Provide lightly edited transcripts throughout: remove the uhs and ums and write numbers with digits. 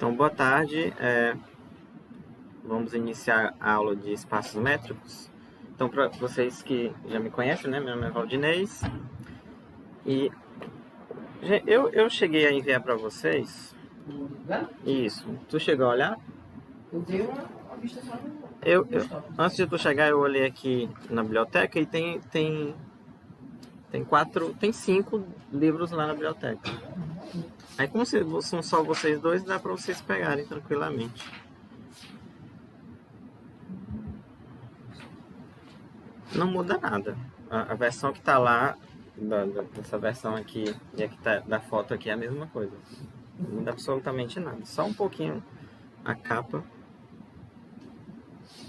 Então, boa tarde. Vamos iniciar a aula de espaços métricos. Então, para vocês que já me conhecem, né? Meu nome é Valdinez. E eu cheguei a enviar para vocês. Isso. Tu chegou a olhar? Eu dei uma vista só no... Antes de tu chegar, eu olhei aqui na biblioteca e tem 5 livros lá na biblioteca. Aí, como são só vocês dois, dá para vocês pegarem tranquilamente. Não muda nada. A versão que tá lá, dessa versão aqui e a que tá da foto aqui é a mesma coisa. Não muda absolutamente nada. Só um pouquinho a capa.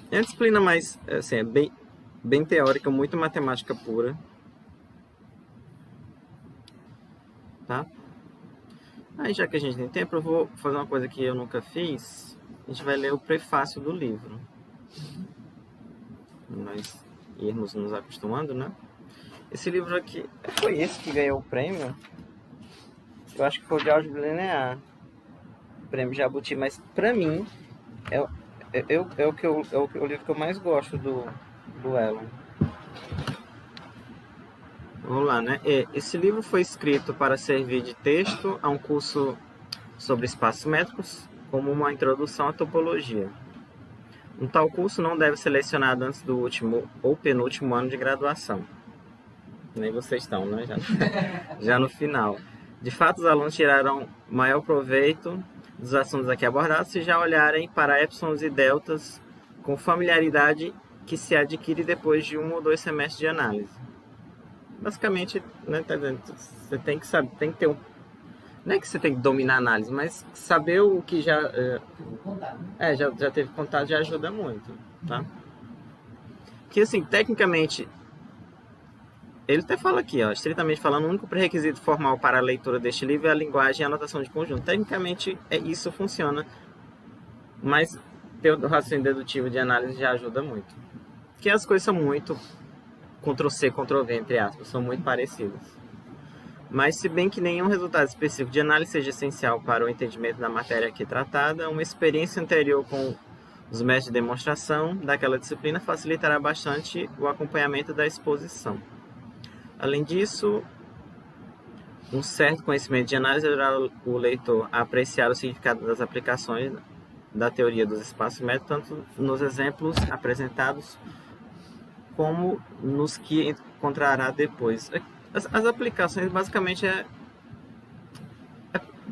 É uma disciplina mais, assim, é bem teórica, muito matemática pura. Tá? Aí, já que a gente tem tempo, eu vou fazer uma coisa que eu nunca fiz. A gente vai ler o prefácio do livro. Nós irmos nos acostumando, né? Esse livro aqui, foi esse que ganhou o prêmio? Eu acho que foi o de álgebra linear. O prêmio Jabuti, mas pra mim é o livro que eu mais gosto do Elon. Vamos lá, né? Esse livro foi escrito para servir de texto a um curso sobre espaços métricos, como uma introdução à topologia. Um tal curso não deve ser lecionado antes do último ou penúltimo ano de graduação. Nem vocês estão, né? Já no final. De fato, os alunos tirarão maior proveito dos assuntos aqui abordados se já olharem para épsilons e deltas com familiaridade que se adquire depois de 1 ou 2 semestres de análise. Basicamente, né, tá dizendo, você tem que saber, tem que ter um... Não é que você tem que dominar a análise, mas saber o que já... já teve contato, já ajuda muito, tá? Que assim, tecnicamente... Ele até fala aqui, ó, estritamente falando, o único pré-requisito formal para a leitura deste livro é a linguagem e a anotação de conjunto. Tecnicamente, isso funciona, mas ter o raciocínio dedutivo de análise já ajuda muito. Porque as coisas são muito Ctrl+C, Ctrl+V, entre aspas, são muito parecidas. Mas, se bem que nenhum resultado específico de análise seja essencial para o entendimento da matéria aqui tratada, uma experiência anterior com os métodos de demonstração daquela disciplina facilitará bastante o acompanhamento da exposição. Além disso, um certo conhecimento de análise ajudará o leitor a apreciar o significado das aplicações da teoria dos espaços métricos, tanto nos exemplos apresentados como nos que encontrará depois. As aplicações basicamente é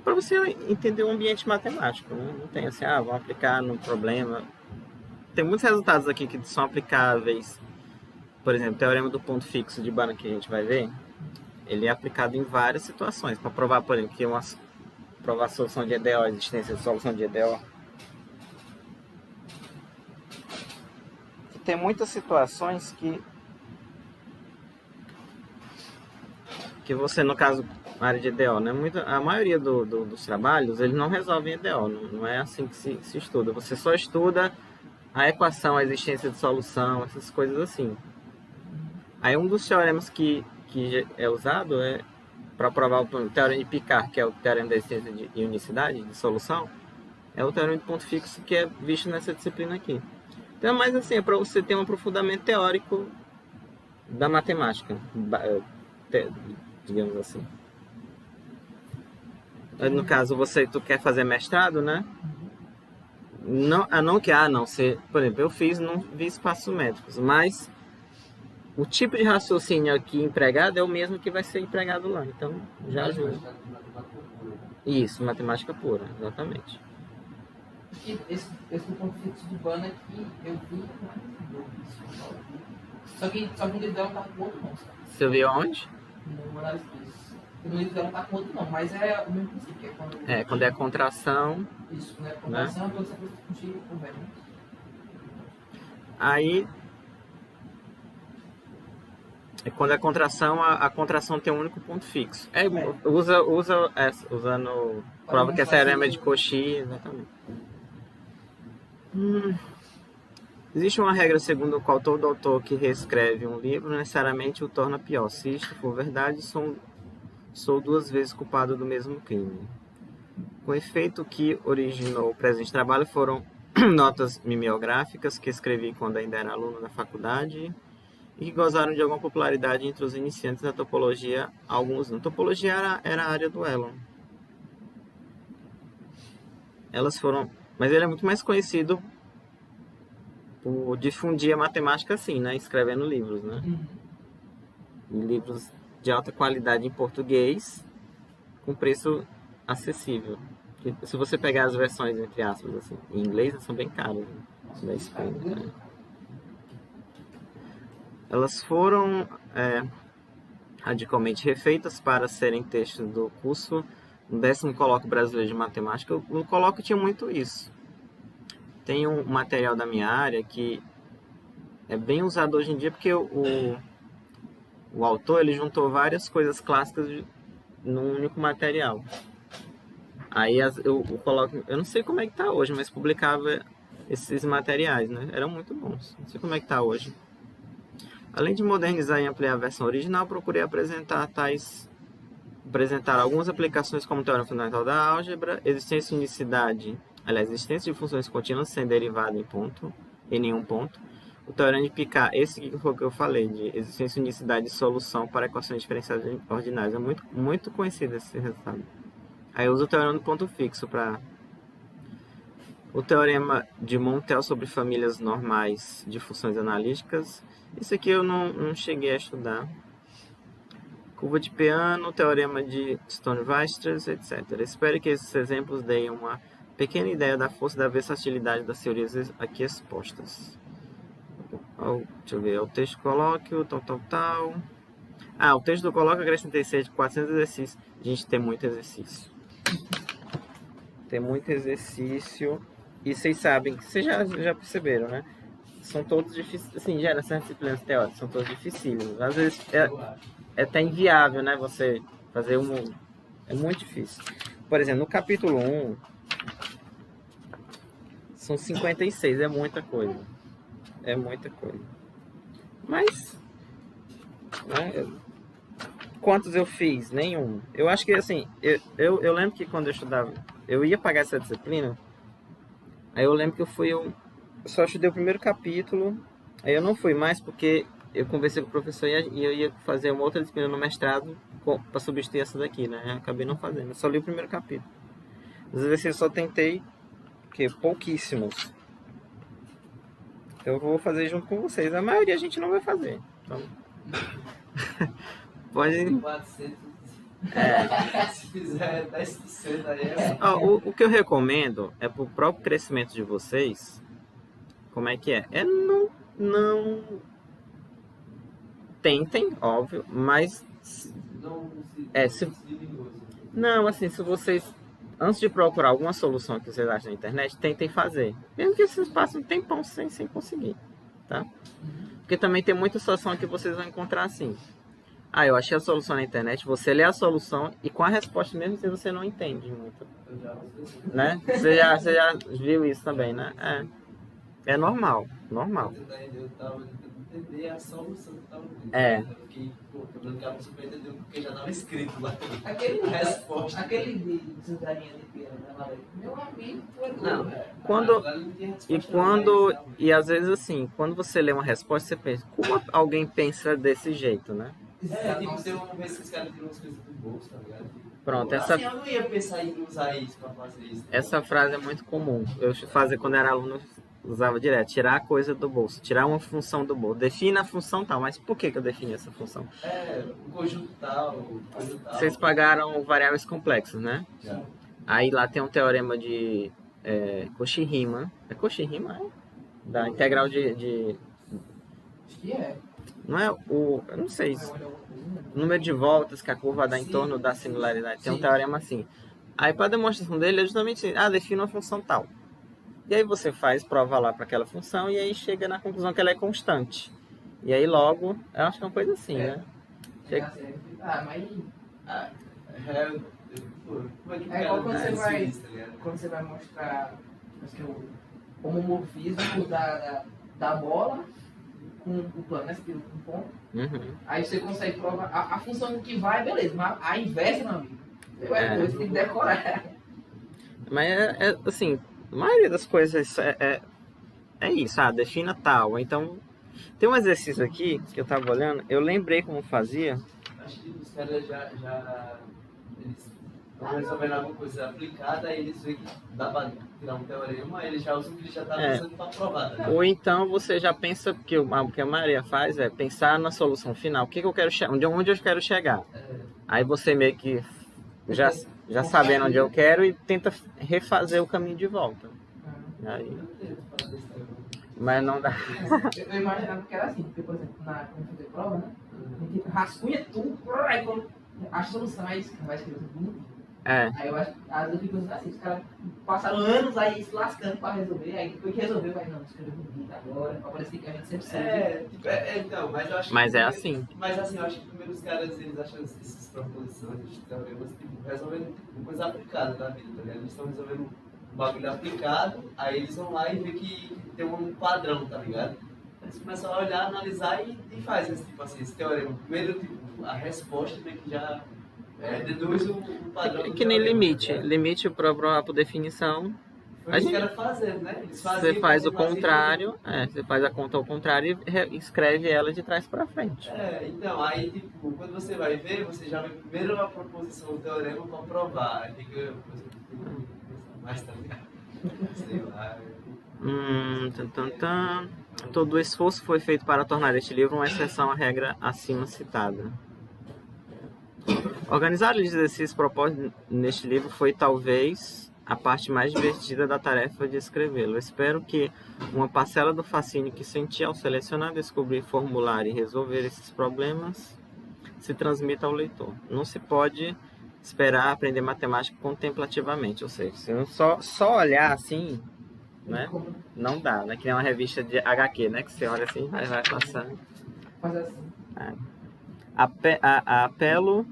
para você entender o ambiente matemático, né? Não tem assim, vamos aplicar no problema. Tem muitos resultados aqui que são aplicáveis. Por exemplo, o teorema do ponto fixo de Banach que a gente vai ver, ele é aplicado em várias situações. Para provar, por exemplo, que provar a solução de EDO, a existência de solução de EDO. Tem muitas situações que você, no caso, na área de EDO, né? A maioria dos trabalhos, eles não resolvem EDO, não é assim que se estuda. Você só estuda a equação, a existência de solução, essas coisas assim. Aí um dos teoremas que é usado para provar o teorema de Picard, que é o teorema da existência de unicidade, de solução, é o teorema de ponto fixo que é visto nessa disciplina aqui. Então, mas assim, é para você ter um aprofundamento teórico da matemática, digamos assim. No caso, tu quer fazer mestrado, né? Por exemplo, eu não vi espaços métricos, mas o tipo de raciocínio aqui empregado é o mesmo que vai ser empregado lá, então já ajuda. Isso, matemática pura, exatamente. Esse do ponto fixo do Banach aqui, eu vi, só que no livro dela não tá com outro não, sabe? Você viu aonde? No análise disso. No livro dela não tá com outro não, mas é o mesmo princípio. Quando é contração. Isso, quando é contração, né? Então você precisa contigo com o velho. Aí, quando é contração, a contração tem um único ponto fixo. Usando prova que é teorema de Cauchy, exatamente. Existe uma regra segundo a qual todo autor que reescreve um livro necessariamente o torna pior. Se isto for verdade, sou 2 vezes culpado do mesmo crime. Com efeito, o que originou o presente trabalho foram notas mimeográficas que escrevi quando ainda era aluno da faculdade e que gozaram de alguma popularidade entre os iniciantes da topologia há alguns anos. Topologia era a área do Elon. Elas foram... Mas ele é muito mais conhecido por difundir a matemática assim, né? Escrevendo livros, né? E livros de alta qualidade em português com preço acessível. Se você pegar as versões, entre aspas, assim, em inglês, são bem caras, né? Da Espanha, né? Elas foram radicalmente refeitas para serem textos do curso no 10º Colóquio Brasileiro de Matemática. O colóquio tinha muito isso. Tem um material da minha área que é bem usado hoje em dia porque o autor ele juntou várias coisas clássicas num único material. Aí eu coloco, eu não sei como é que tá hoje, mas publicava esses materiais, né? Eram muito bons. Não sei como é que tá hoje. Além de modernizar e ampliar a versão original, procurei apresentar algumas aplicações como teorema fundamental da álgebra, existência e unicidade, existência de funções contínuas sem derivada em nenhum ponto. O teorema de Picard, esse que foi o que eu falei, de existência e unicidade de solução para equações diferenciais ordinárias. É muito, muito conhecido esse resultado. Aí eu uso o teorema do ponto fixo para... O teorema de Montel sobre famílias normais de funções analíticas. Isso aqui eu não cheguei a estudar. Curva de Peano, teorema de Stone-Weierstrass, etc. Espero que esses exemplos deem uma pequena ideia da força e da versatilidade das teorias aqui expostas. Deixa eu ver, o texto do colóquio, tal. O texto do colóquio acrescentei cerca de 400 exercícios. Gente, tem muito exercício. E vocês sabem, vocês já perceberam, né? São todos difíceis, assim, já nessas disciplinas teóricas, são todos dificílimos. Às vezes é até inviável, né? Você fazer é muito difícil. Por exemplo, no capítulo 1, são 56, é muita coisa. É muita coisa. Mas, né, quantos eu fiz? Nenhum. Eu acho que, assim, eu lembro que quando eu estudava, eu ia pagar essa disciplina, aí eu lembro que eu só estudei o primeiro capítulo, aí eu não fui mais porque eu conversei com o professor e eu ia fazer uma outra disciplina no mestrado para substituir essa daqui, né? Eu acabei não fazendo, eu só li o primeiro capítulo. Às vezes eu só tentei, pouquíssimos. Eu vou fazer junto com vocês. A maioria a gente não vai fazer. Então... Pode... 400. Se fizer 10% aí o que eu recomendo é para o próprio crescimento de vocês. Como é que é? Não tentem, óbvio, mas não, assim, se vocês antes de procurar alguma solução que vocês acham na internet, tentem fazer. Mesmo que vocês passem um tempão sem conseguir, tá? Porque também tem muita solução que vocês vão encontrar assim. Eu achei a solução na internet, você lê a solução e com a resposta mesmo se você não entende muito. Né? Você já viu isso também, né? É normal. Eu tava tentando entender a solução que eu tava vendo. Eu fiquei, quebrando que a pessoa pra entender porque já tava escrito lá. Aquele de desentrarinha de pena, né? Meu amigo, E às vezes assim, quando você lê uma resposta, você pensa, como alguém pensa desse jeito, né? Tem uma vez que os caras tiram umas coisas do bolso, tá ligado? Pronto, eu não ia pensar em usar isso pra fazer isso. Essa frase é muito comum. Eu fazia quando era aluno, usava direto, tirar a coisa do bolso, tirar uma função do bolso. Defina a função tal, mas por que eu defini essa função? O conjunto tal, Vocês pagaram variáveis complexas, né? Já. Aí lá tem um teorema de Cauchy-Riemann. É Cauchy-Riemann? Da integral de... Acho que é. Não é o... Eu não sei. O número de voltas que a curva dá em torno da singularidade. Tem um teorema assim. Aí para a demonstração dele é justamente define uma função tal. E aí você faz prova lá para aquela função e aí chega na conclusão que ela é constante. E aí logo, eu acho que é uma coisa assim, né? Mas... É igual quando você vai mostrar o homomorfismo da bola com o plano, né? Você tira um ponto. Uhum. Aí você consegue provar a função que vai, beleza, mas a inversa, meu amigo. Você tem que decorar. Mas assim, a maioria das coisas é isso, defina tal. Então, tem um exercício aqui que eu tava olhando, eu lembrei como fazia. Acho que os caras eles estão resolvendo alguma coisa aplicada, aí eles veem que dá para tirar um teorema, aí eles já usam o que ele já está usando para provar. Tá? Ou então você já pensa, que o que a Maria faz é pensar na solução final. O que eu quero onde eu quero chegar. Aí você meio que já sabendo onde eu quero e tenta refazer o caminho de volta. Aí... Mas não dá. Eu imaginava que era assim, porque, por exemplo, quando fazer prova, né? A gente rascunha tudo, aí quando a solução é isso que vai escrever tudo bonitinho. Aí eu acho, às vezes eu fico assim, os caras passaram anos aí se lascando pra resolver, aí depois que resolveu, vai não, escreveu bonito agora, pra parecer que a gente sempre sabe. Então, mas eu acho mas que... assim. Mas assim, eu acho que primeiro os caras, eles acham essas proposições, esses teoremas, tipo, resolvendo uma coisa aplicada da vida, tá ligado? Eles estão resolvendo um bagulho aplicado, aí eles vão lá e vê que tem um padrão, tá ligado? Eles começam a olhar, analisar e faz esse tipo assim, esse teorema. Primeiro, tipo, a resposta meio que já deduz o padrão. É que nem limite. Limite por definição. Foi isso que era fazendo, né? Você faz o contrário, você faz a conta ao contrário e escreve ela de trás para frente. Então, aí, tipo, quando você vai ver, você já vê primeiro a proposição do teorema para provar. Aí fica mais, tá ligado? Sei lá. Todo o esforço foi feito para tornar este livro uma exceção à regra acima citada. Organizar os exercícios propostos neste livro foi talvez a parte mais divertida da tarefa de escrevê-lo. Espero que uma parcela do fascínio que senti ao selecionar, descobrir, formular e resolver esses problemas se transmita ao leitor. Não se pode esperar aprender matemática contemplativamente, ou seja, se não só olhar assim, né, não dá, né? Que nem uma revista de HQ, né, que você olha assim, vai passando. Faz assim. Apelo,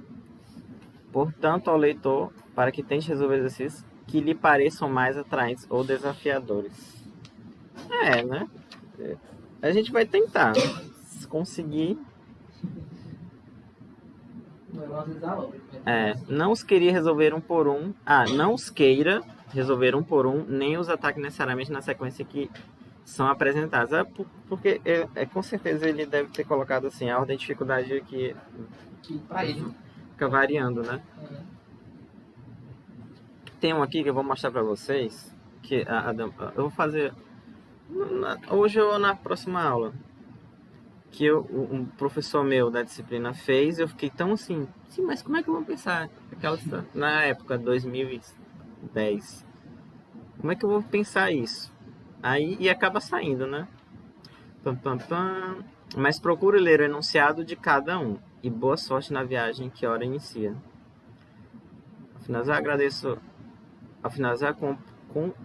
portanto, ao leitor para que tente resolver exercícios que lhe pareçam mais atraentes ou desafiadores. Né? A gente vai tentar. Se conseguir. Não os queria resolver um por um. Não os queira resolver um por um, nem os ataque necessariamente na sequência que são apresentados. Porque com certeza ele deve ter colocado assim, a ordem de dificuldade que para ele fica variando, né? Tem um aqui que eu vou mostrar para vocês, que eu vou fazer hoje ou na próxima aula, que um professor meu da disciplina fez. Eu fiquei tão assim, sim, mas como é que eu vou pensar? Na época, 2010, como é que eu vou pensar isso? Aí, e acaba saindo, né? Mas procure ler o enunciado de cada um, e boa sorte na viagem que ora inicia. Ao finalizar,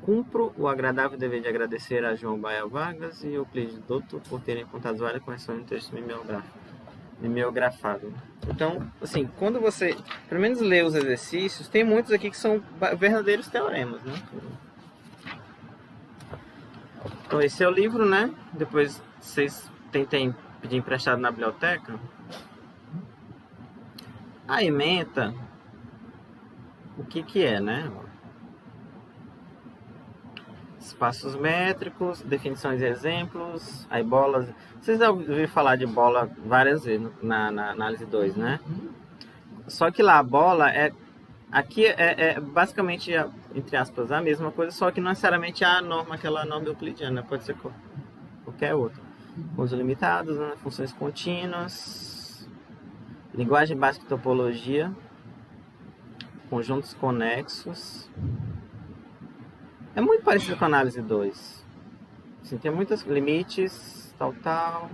cumpro o agradável dever de agradecer a João Baia Vargas e Euclides Dotto por terem contado várias correções no texto mimeografado. Então, assim, quando você, pelo menos, lê os exercícios, tem muitos aqui que são verdadeiros teoremas, né? Então, esse é o livro, né? Depois vocês tentem pedir emprestado na biblioteca. A ementa, o que é, né? Espaços métricos, definições e exemplos, aí bolas. Vocês já ouviram falar de bola várias vezes na análise 2, né? Só que lá a bola aqui é basicamente, entre aspas, a mesma coisa, só que não necessariamente aquela norma euclidiana, pode ser qualquer outra. Conjuntos limitados, né? Funções contínuas, linguagem básica e topologia, conjuntos conexos. É muito parecido com a análise 2. Assim, tem muitos limites, tal,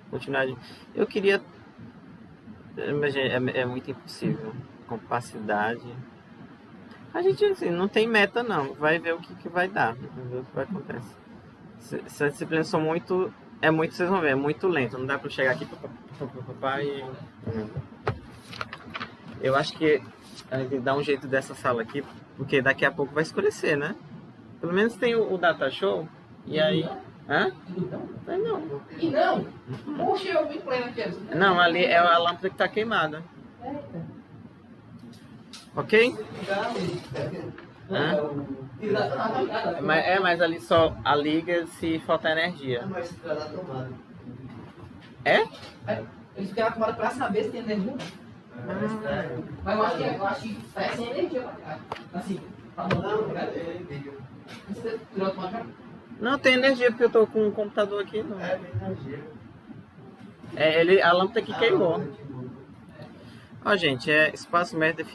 continuidade. Eu queria... É muito impossível. Capacidade. A gente, assim, não tem meta, não. Vai ver o que vai dar. Vai ver o que vai acontecer. Essas disciplinas são muito... vocês vão ver, é muito lento. Não dá pra chegar aqui e... Eu acho que a gente dá um jeito dessa sala aqui, porque daqui a pouco vai escurecer, né? Pelo menos tem o Data Show, e aí... Hã? Não. E não? Poxa, eu vim pleno aqui. Não, ali é a lâmpada que tá queimada. Ok? Mas ali só a liga se faltar energia. Mas fica na tomada. É? Eles ficam na tomada pra saber se tem energia. Mas eu acho que é sem energia, assim, pra não você tirou a tomada? Não, tem energia porque eu tô com o computador aqui. Não. É, tem energia. A lâmpada aqui queimou. Ó, gente, espaço médio,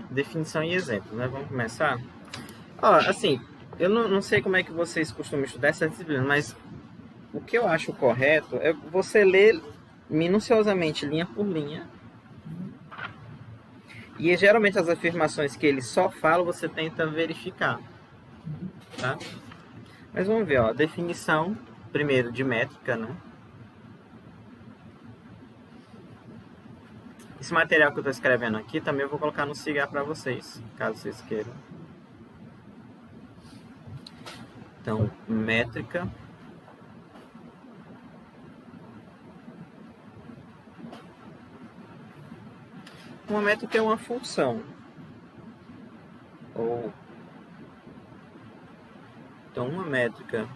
definição e exemplo, né? Vamos começar? Ó, assim, eu não sei como é que vocês costumam estudar essa disciplina, mas o que eu acho correto é você ler minuciosamente, linha por linha. E geralmente as afirmações que ele só fala, você tenta verificar. Tá? Mas vamos ver, ó, definição, primeiro, de métrica, né? Esse material que eu estou escrevendo aqui também eu vou colocar no Cigar para vocês, caso vocês queiram. Então, métrica. Uma métrica é uma função. Então, uma métrica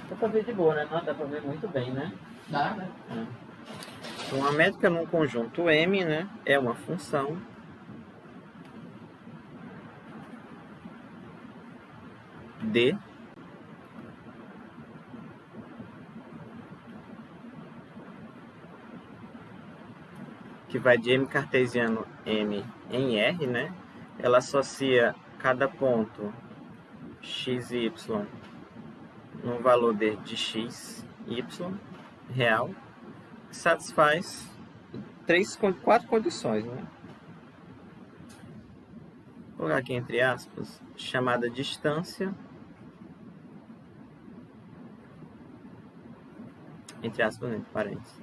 dá pra ver de boa, né? Não, dá pra ver muito bem, né? Dá, né? Uma métrica num conjunto M, né? É uma função D que vai de M cartesiano M em R, né? Ela associa cada ponto x e y no valor de x, y real, que satisfaz 4 condições, né? Vou colocar aqui entre aspas, chamada distância, entre aspas, entre parênteses.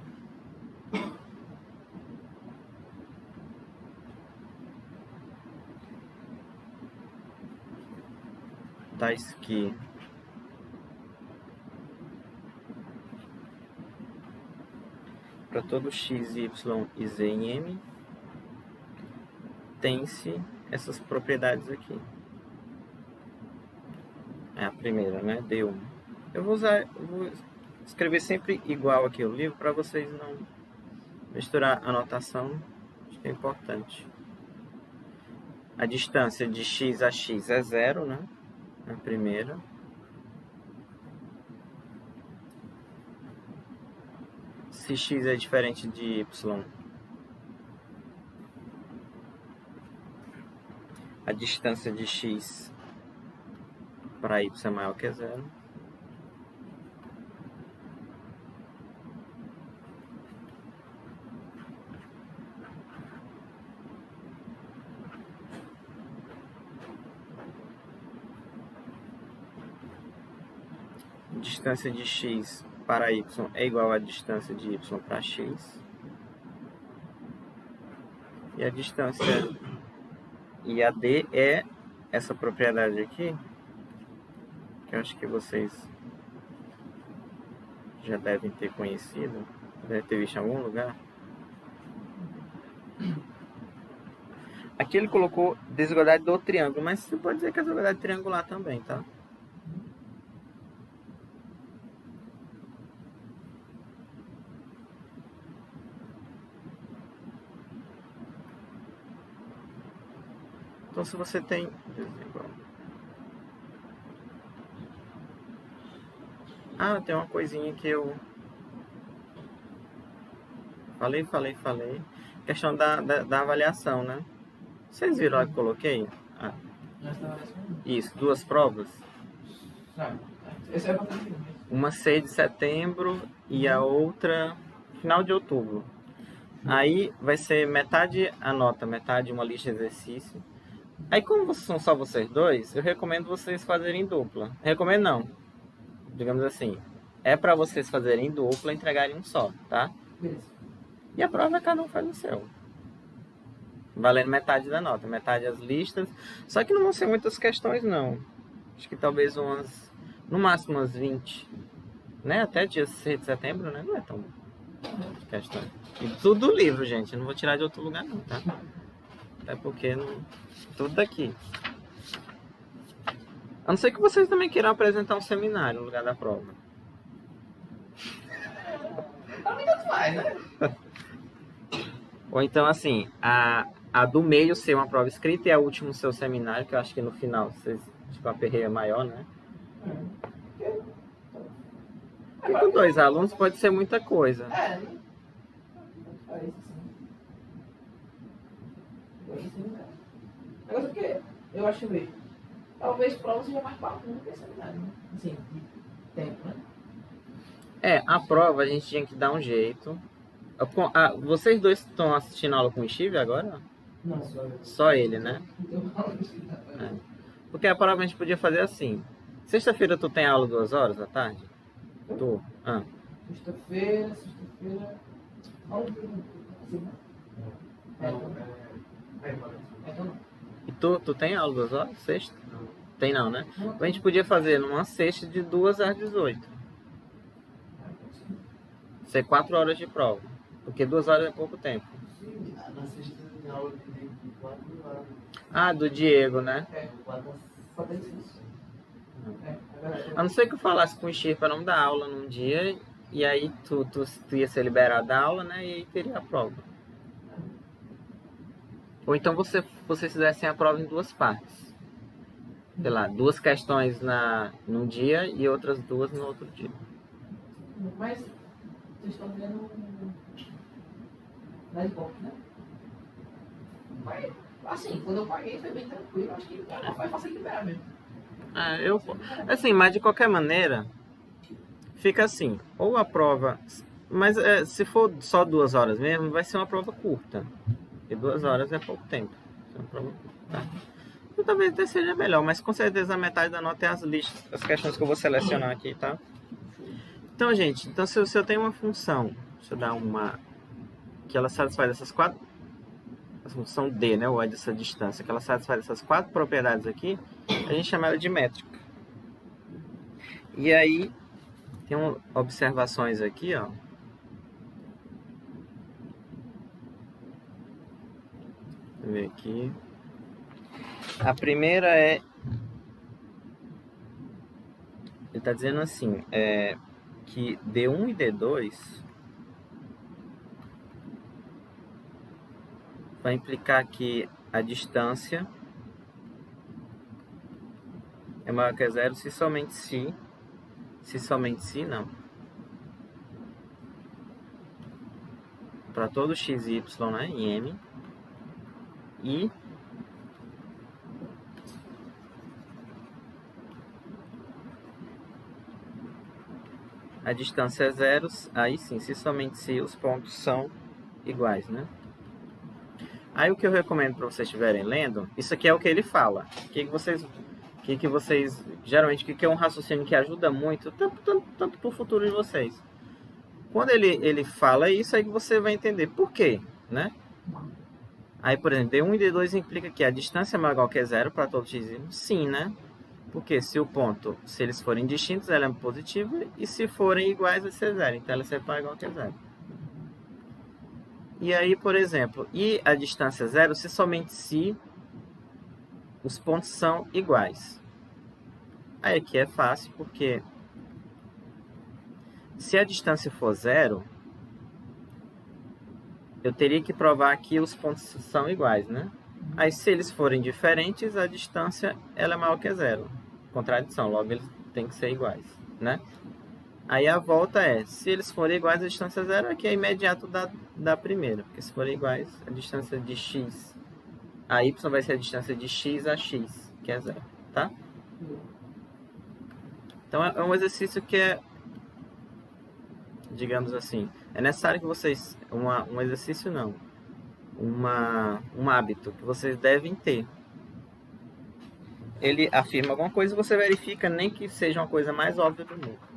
Tais que para todo x, y e z em M tem-se essas propriedades aqui. É a primeira, né? D1. Eu vou escrever sempre igual aqui o livro para vocês não misturar a anotação, acho que é importante. A distância de x a x é 0, né? A primeira. Se x é diferente de y, a distância de x para y é maior que 0. Distância de x para y é igual à distância de y para x. E a distância, e a d é essa propriedade aqui, que eu acho que vocês já devem ter conhecido, devem ter visto em algum lugar. Aqui ele colocou desigualdade do triângulo, mas você pode dizer que é desigualdade triangular também, tá? Então, se você tem tem uma coisinha que eu falei. Questão da avaliação, né? Vocês viram lá que eu coloquei? Isso, 2 provas. Uma 6 de setembro e a outra final de outubro. Aí vai ser metade a nota, metade uma lista de exercício. Aí como são só vocês dois, eu recomendo vocês fazerem dupla. Recomendo não. Digamos assim, é para vocês fazerem dupla e entregarem um só, tá? E a prova cada um faz o seu. Valendo metade da nota, metade as listas. Só que não vão ser muitas questões não. Acho que talvez umas No máximo umas 20, né? Até dia 6 de setembro, né? Não é tão questão. E tudo do livro, gente. Eu não vou tirar de outro lugar não, tá? Até porque não... tudo daqui. A não ser que vocês também queiram apresentar um seminário no lugar da prova. Pra mim tanto faz, né? Ou então, assim, a do meio ser uma prova escrita e a última seu seminário, que eu acho que no final vocês, tipo, a perreia maior, né? Porque com 2 alunos pode ser muita coisa. É, faz isso sim. Agora porque eu acho que talvez prova seja mais bacana do que seminário, né? Assim, de tempo, né? É, a prova a gente tinha que dar um jeito. Vocês dois estão assistindo a aula com o Steve agora? Não, Só ele, né? eu falo isso que tá É. Porque a prova a gente podia fazer assim. Sexta-feira tu tem aula 2 horas da tarde? Tu? Sexta-feira. Vamos ver. Assim, né? Então não. E tu tem aula 2 horas? Sexta? Tem não, né? A gente podia fazer numa sexta de 2 às 18. Ser 4 horas de prova. Porque 2 horas é pouco tempo. Na sexta tem aula de 4 horas. Ah, do Diego, né? Pode ser isso. A não ser que eu falasse com o Steve para não dar aula num dia e aí tu ia ser liberado da aula, né? E aí teria a prova. Ou então vocês fizessem a prova em 2 partes. Sei lá, 2 questões num dia e outras 2 no outro dia. Mas vocês estão vendo na Ibope, né? Mas, assim, quando eu paguei foi bem tranquilo. Acho que foi fácil liberar mesmo. Assim, mas de qualquer maneira, fica assim, ou a prova, mas se for só 2 horas mesmo, vai ser uma prova curta, e 2 horas é pouco tempo, é uma prova curta, tá? Então, talvez até seja melhor, mas com certeza a metade da nota é as listas, as questões que eu vou selecionar aqui, tá? Então, gente, se eu tenho uma função, deixa eu dar uma, que ela satisfaz essas 4, a função D, né, ou dessa distância, que ela satisfaz essas 4 propriedades aqui, a gente chama ela de métrica. E aí, tem observações aqui, ó. Deixa eu ver aqui. A primeira é... ele está dizendo assim, que D1 e D2 vai implicar que a distância é maior que 0 se somente se não. Para todo x e y, né, em M. E a distância é 0, aí sim, se somente se os pontos são iguais, né? Aí o que eu recomendo para vocês estiverem lendo, isso aqui é o que ele fala. O que vocês geralmente, que é um raciocínio que ajuda muito, tanto para o futuro de vocês. Quando ele fala isso, aí você vai entender por quê, né? Aí, por exemplo, D1 e D2 implica que a distância é maior ou igual que 0 para todo x. Sim, né? Porque se eles forem distintos, ela é positiva, e se forem iguais, vai ser 0. Então, ela é maior ou igual que 0. E aí, por exemplo, e a distância é 0 se somente se os pontos são iguais. Aí aqui é fácil, porque se a distância for 0, eu teria que provar que os pontos são iguais, né? Aí, se eles forem diferentes, a distância ela é maior que 0. Contradição, logo eles têm que ser iguais, né? Aí a volta é, se eles forem iguais, a distância é 0, aqui é imediato da primeira. Porque se forem iguais, a distância de x a y vai ser a distância de x a x, que é 0, tá? Então é um exercício que é, digamos assim, é necessário que vocês, um exercício não, um hábito que vocês devem ter. Ele afirma alguma coisa e você verifica, nem que seja uma coisa mais óbvia do mundo.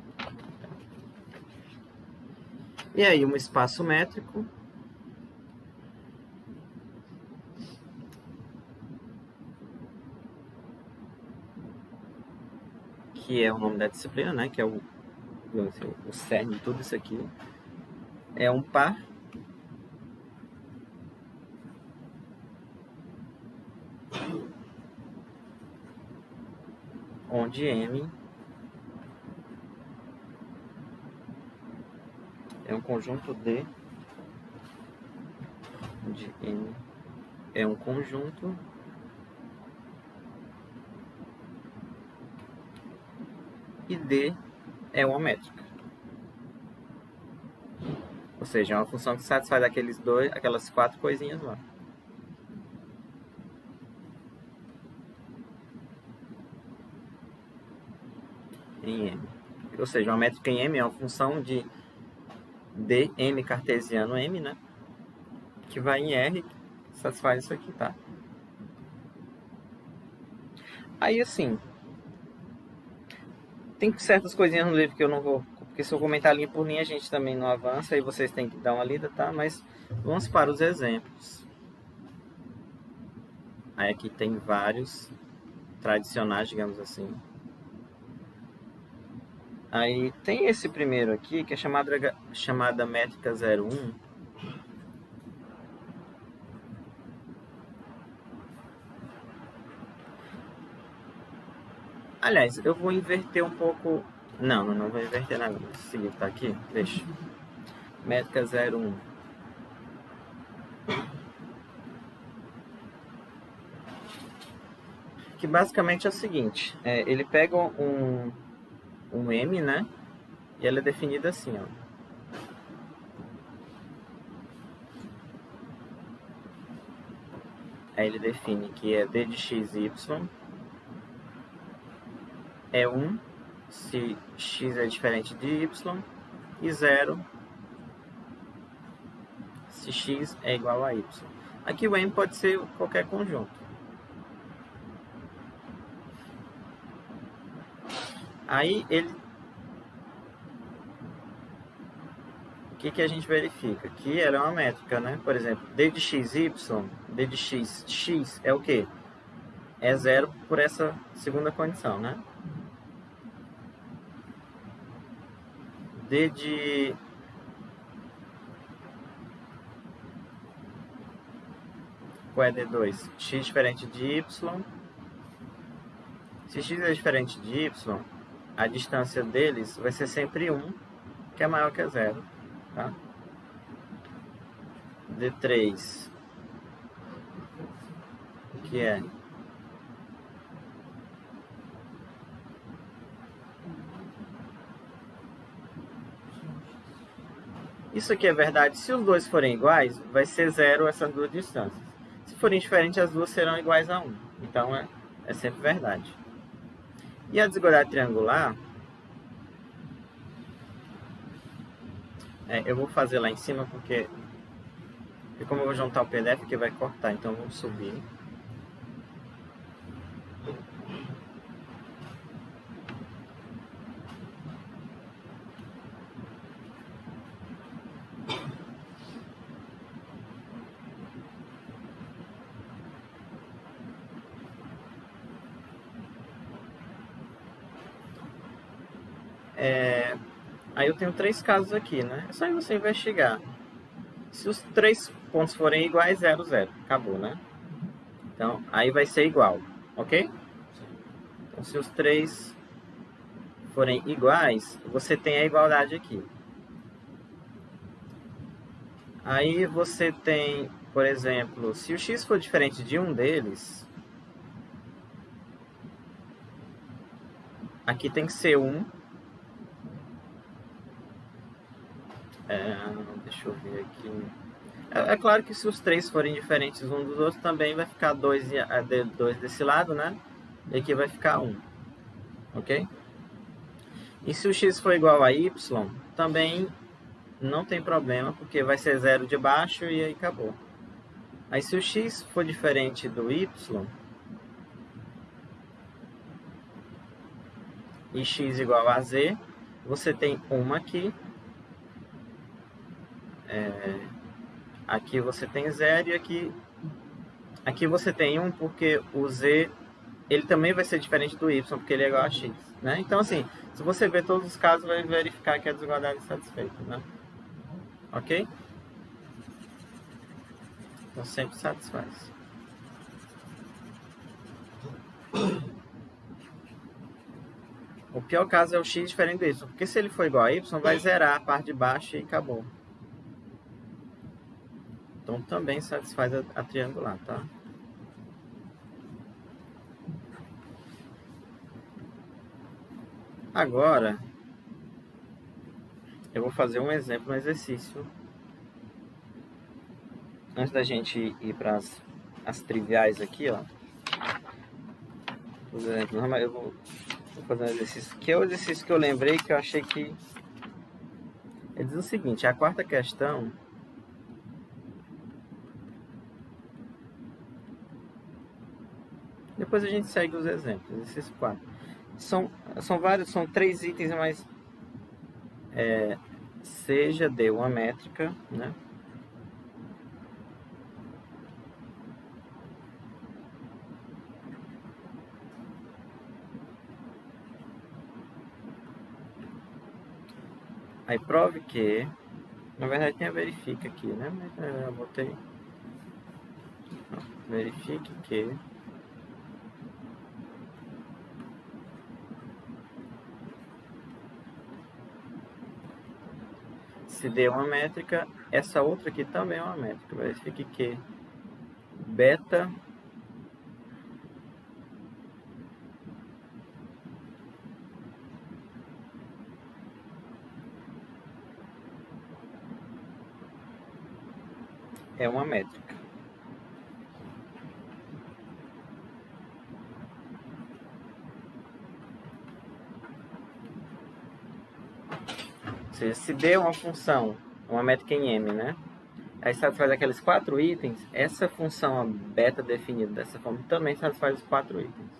E aí, um espaço métrico. que é o nome da disciplina, né? Que é o cerne de tudo isso aqui. É um par onde M é um conjunto D, onde M é um conjunto e D é uma métrica. Ou seja, é uma função que satisfaz aquelas 4 coisinhas lá. Em M. Ou seja, uma métrica em M é uma função de dm cartesiano M, né? Que vai em R, satisfaz isso aqui, tá? Aí, assim, tem certas coisinhas no livro que eu não vou... Porque se eu comentar linha por linha, a gente também não avança, aí vocês têm que dar uma lida, tá? Mas vamos para os exemplos. Aí aqui tem vários tradicionais, digamos assim. Aí tem esse primeiro aqui, que é chamada métrica 01. Aliás, eu vou inverter um pouco... Não vou inverter nada. Vou seguir, tá aqui? Deixa. Métrica 01. Que basicamente é o seguinte. Ele pega um M, né? E ela é definida assim, ó. Aí ele define que é D de x e y é 1 se x é diferente de y e 0 se x é igual a y. Aqui o M pode ser qualquer conjunto. Aí ele... O que a gente verifica? Que ela é uma métrica, né? Por exemplo, D de x, y, D de x, x é o quê? É 0 por essa segunda condição, né? D de... Qual é D2? X diferente de y. Se x é diferente de y, a distância deles vai ser sempre 1, que é maior que 0. Tá? D3, que é isso aqui é verdade. Se os dois forem iguais, vai ser 0 essas duas distâncias. Se forem diferentes, as duas serão iguais a 1. Então é sempre verdade. E a desigualdade triangular, eu vou fazer lá em cima porque como eu vou juntar o PDF que vai cortar, então vamos subir. Aí eu tenho 3 casos aqui, né? É só você investigar. Se os 3 pontos forem iguais, 0, 0. Acabou, né? Então, aí vai ser igual, ok? Então, se os 3 forem iguais, você tem a igualdade aqui. Aí você tem, por exemplo, se o x for diferente de um deles, aqui tem que ser 1. Deixa eu ver aqui. É claro que se os 3 forem diferentes um dos outros, também vai ficar 2 desse lado, né? E aqui vai ficar 1. Ok? E se o x for igual a y, também não tem problema, porque vai ser 0 de baixo e aí acabou. Aí se o x for diferente do y, e x igual a z, você tem 1 aqui. Aqui você tem 0 e aqui você tem 1 porque o z ele também vai ser diferente do y, porque ele é igual a x, né? Então, assim, se você ver todos os casos, vai verificar que a desigualdade é satisfeita, né? Ok? Então, sempre satisfaz. O pior caso é o x diferente do y, porque se ele for igual a y, vai zerar a parte de baixo e acabou. Então, também satisfaz a triangular, tá? Agora, eu vou fazer um exemplo, um exercício. Antes da gente ir para as triviais aqui, ó. Os exemplos, eu vou fazer um exercício, que é o exercício que eu lembrei, que eu achei que... Ele diz o seguinte, a quarta questão... Depois a gente segue os exemplos, exercício 4. São vários, são 3 itens, mas... seja de uma métrica, né? Aí prove que, na verdade tem a verifica aqui, né? Mas eu botei. Verifique que se dê uma métrica, essa outra aqui também é uma métrica. Verifique que beta é uma métrica. Ou seja, se D é uma função, uma métrica em M, né? Aí satisfaz aqueles 4 itens, essa função beta definida dessa forma também satisfaz os 4 itens.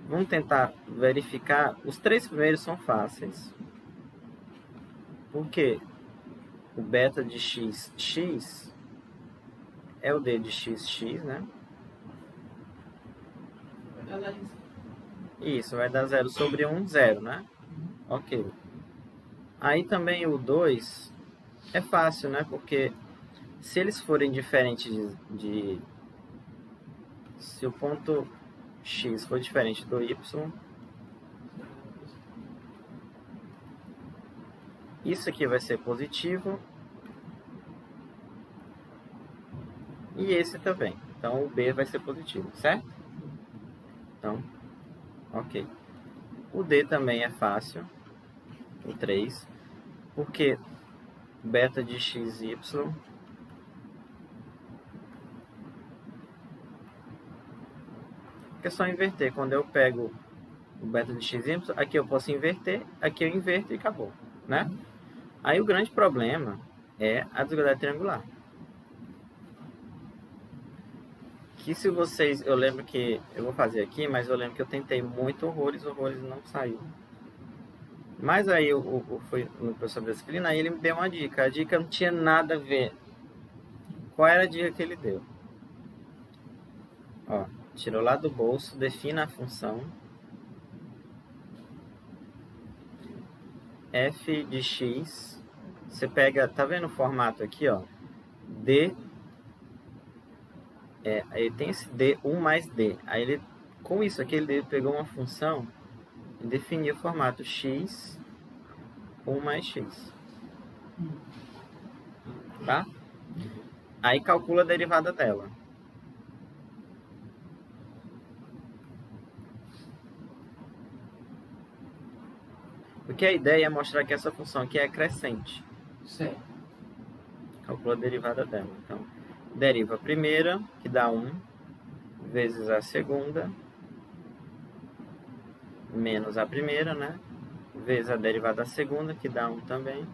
Vamos tentar verificar. Os 3 primeiros são fáceis. Por quê? O beta de x é o D de x, né? Isso, vai dar 0 sobre 1, 0, né? Ok. Aí também o 2 é fácil, né? Porque se eles forem diferentes se o ponto x for diferente do y, isso aqui vai ser positivo e esse também. Então o b vai ser positivo, certo? Então, ok. O d também é fácil, o 3, porque beta de x e y é só inverter. Quando eu pego o beta de x e y, aqui eu posso inverter, aqui eu inverto e acabou, né? Aí o grande problema é a desigualdade triangular. Que se vocês... Eu lembro que... Eu vou fazer aqui, mas eu lembro que eu tentei muito horrores não saiu. Mas aí eu fui no professor da disciplina e ele me deu uma dica. A dica não tinha nada a ver. Qual era a dica que ele deu? Ó, tirou lá do bolso, defina a função f de x. Você pega, tá vendo o formato aqui, ó? D. Aí tem esse D, 1 mais D. Aí ele, com isso aqui, ele pegou uma função e definiu o formato x, 1 mais x. Tá? Aí calcula a derivada dela. Porque a ideia é mostrar que essa função aqui é crescente. Certo. Calcula a derivada dela. Então, deriva a primeira, que dá 1, vezes a segunda, menos a primeira, né? Vezes a derivada da segunda, que dá 1 também.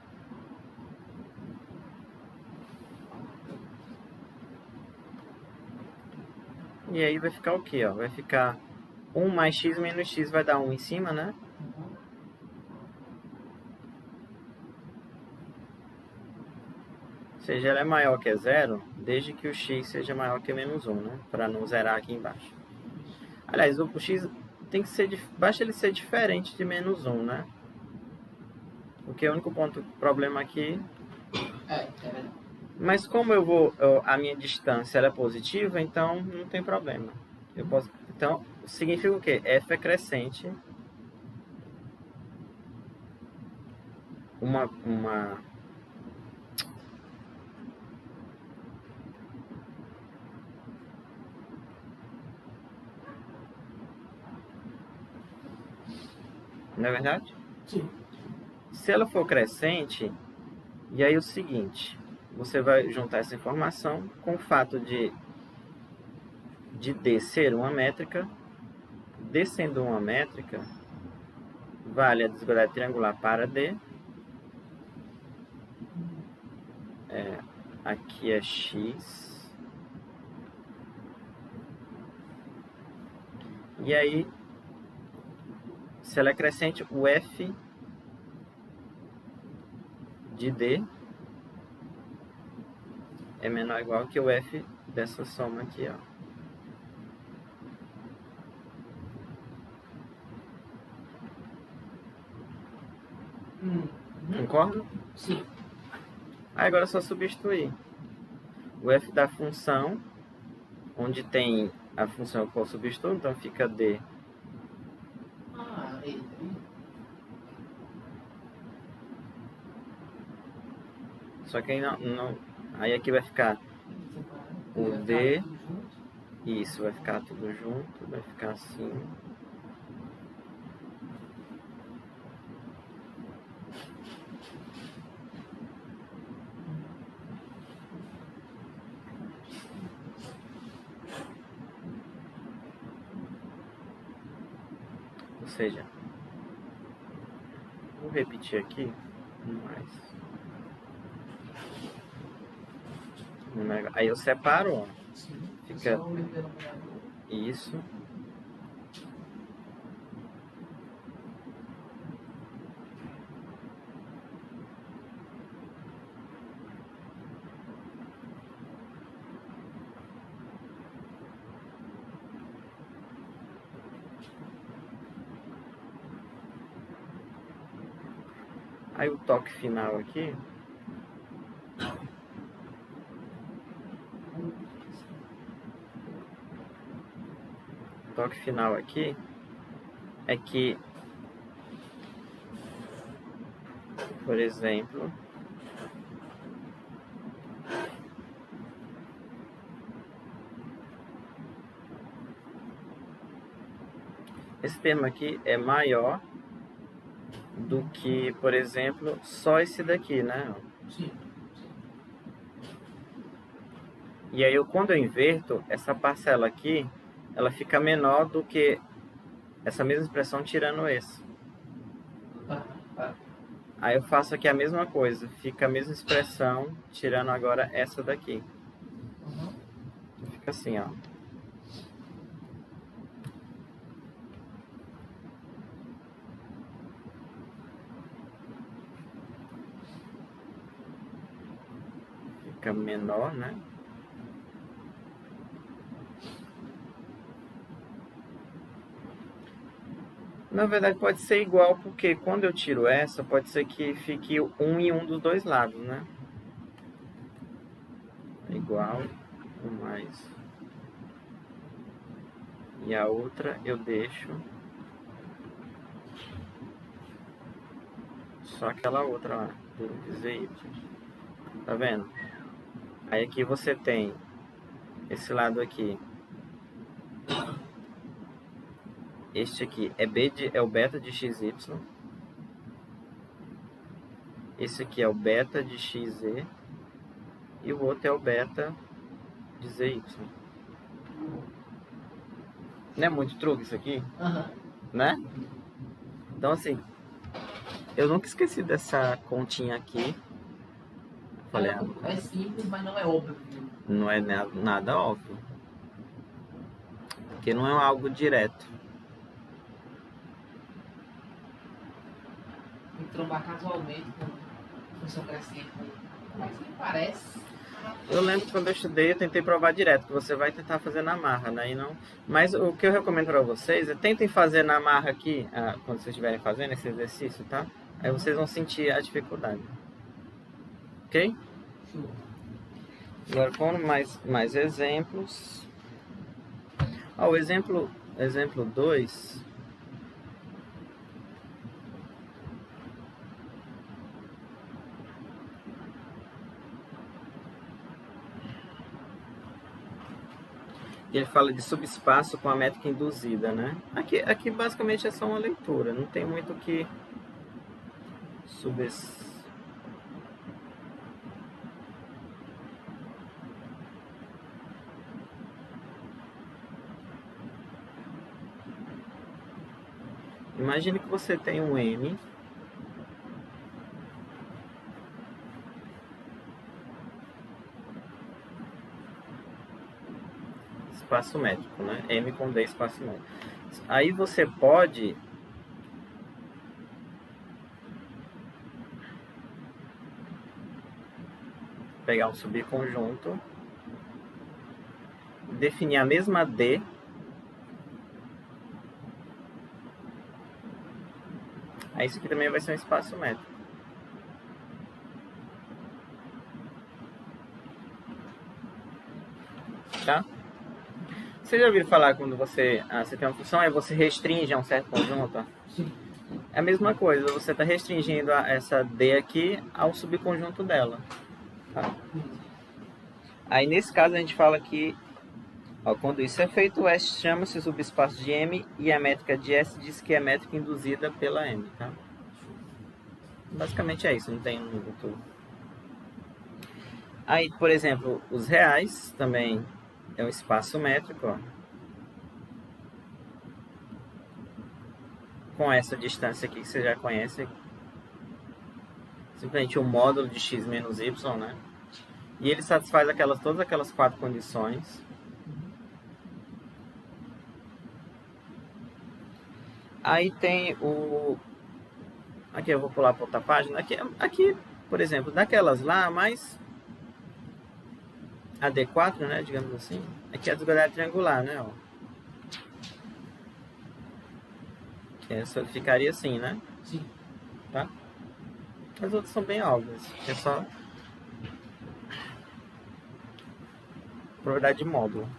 E aí vai ficar o quê? Ó? Vai ficar 1 mais x menos x, vai dar 1 em cima, né? Ou seja, ela é maior que 0, desde que o x seja maior que menos 1, né? Para não zerar aqui embaixo. Aliás, o x tem que ser, basta ele ser diferente de menos 1, né? Porque o único problema aqui... Mas como a minha distância ela é positiva, então não tem problema. Então, significa o quê? F é crescente. Não é verdade? Sim. Se ela for crescente, e aí o seguinte, você vai juntar essa informação com o fato de D ser uma métrica. D sendo uma métrica, vale a desigualdade triangular para D. Aqui é x. E aí, se ela é crescente, o f de D é menor ou igual que o f dessa soma aqui, ó. Concorda? Sim. Aí agora é só substituir. O f da função, onde tem a função que eu substituo, então fica D. Só que aí não. Aí aqui vai ficar o D. Isso, vai ficar tudo junto, vai ficar assim. Ou seja, vou repetir aqui mais. Aí eu separo, ó. Fica isso. Aí o toque final aqui. O toque final aqui é que, por exemplo, esse termo aqui é maior do que, por exemplo, só esse daqui, né? Sim. E aí, quando eu inverto, essa parcela aqui, ela fica menor do que essa mesma expressão tirando esse. Aí eu faço aqui a mesma coisa, fica a mesma expressão tirando agora essa daqui. Fica assim, ó. Fica menor, né? Na verdade pode ser igual, porque quando eu tiro essa, pode ser que fique um em um dos dois lados, né? Igual, um mais. E a outra eu deixo só aquela outra lá, do ZY. Tá vendo? Aí aqui você tem esse lado aqui. Este aqui é o beta de XY. Esse aqui é o beta de XZ. E o outro é o beta de ZY. Não é muito truque isso aqui? Né? Então assim, eu nunca esqueci dessa continha aqui. Falei, é simples, mas não é óbvio. Não é nada óbvio. Porque não é algo direto. Trombar casualmente com função crescente, mas me parece. Eu lembro que quando eu estudei, eu tentei provar direto, que você vai tentar fazer na marra, né? E não... Mas o que eu recomendo para vocês é tentem fazer na marra aqui, quando vocês estiverem fazendo esse exercício, tá? Aí vocês vão sentir a dificuldade. Ok? Agora, com mais exemplos. O exemplo 2. Ele fala de subespaço com a métrica induzida, né? Aqui basicamente é só uma leitura, não tem muito o que Imagine que você tem um M espaço métrico, né? M com D espaço métrico. Aí você pode pegar um subconjunto, definir a mesma D, aí isso aqui também vai ser um espaço métrico. Tá? Você já ouviu falar quando você tem uma função, aí você restringe a um certo conjunto? Sim. É a mesma coisa, você está restringindo essa D aqui ao subconjunto dela. Tá? Aí nesse caso a gente fala que quando isso é feito, o S chama-se subespaço de M e a métrica de S diz que é métrica induzida pela M. Tá? Basicamente é isso, não tem muito... Aí, por exemplo, os reais também é um espaço métrico, ó. Com essa distância aqui que você já conhece, simplesmente o módulo de x menos y, né? E ele satisfaz todas aquelas 4 condições. Aí tem o... Aqui eu vou pular para outra página. Aqui, por exemplo, daquelas lá, mais a D4, né, digamos assim. Aqui é a desigualdade triangular, né, ó. Essa ficaria assim, né? Sim. Tá? As outras são bem óbvias. É só propriedade de módulo.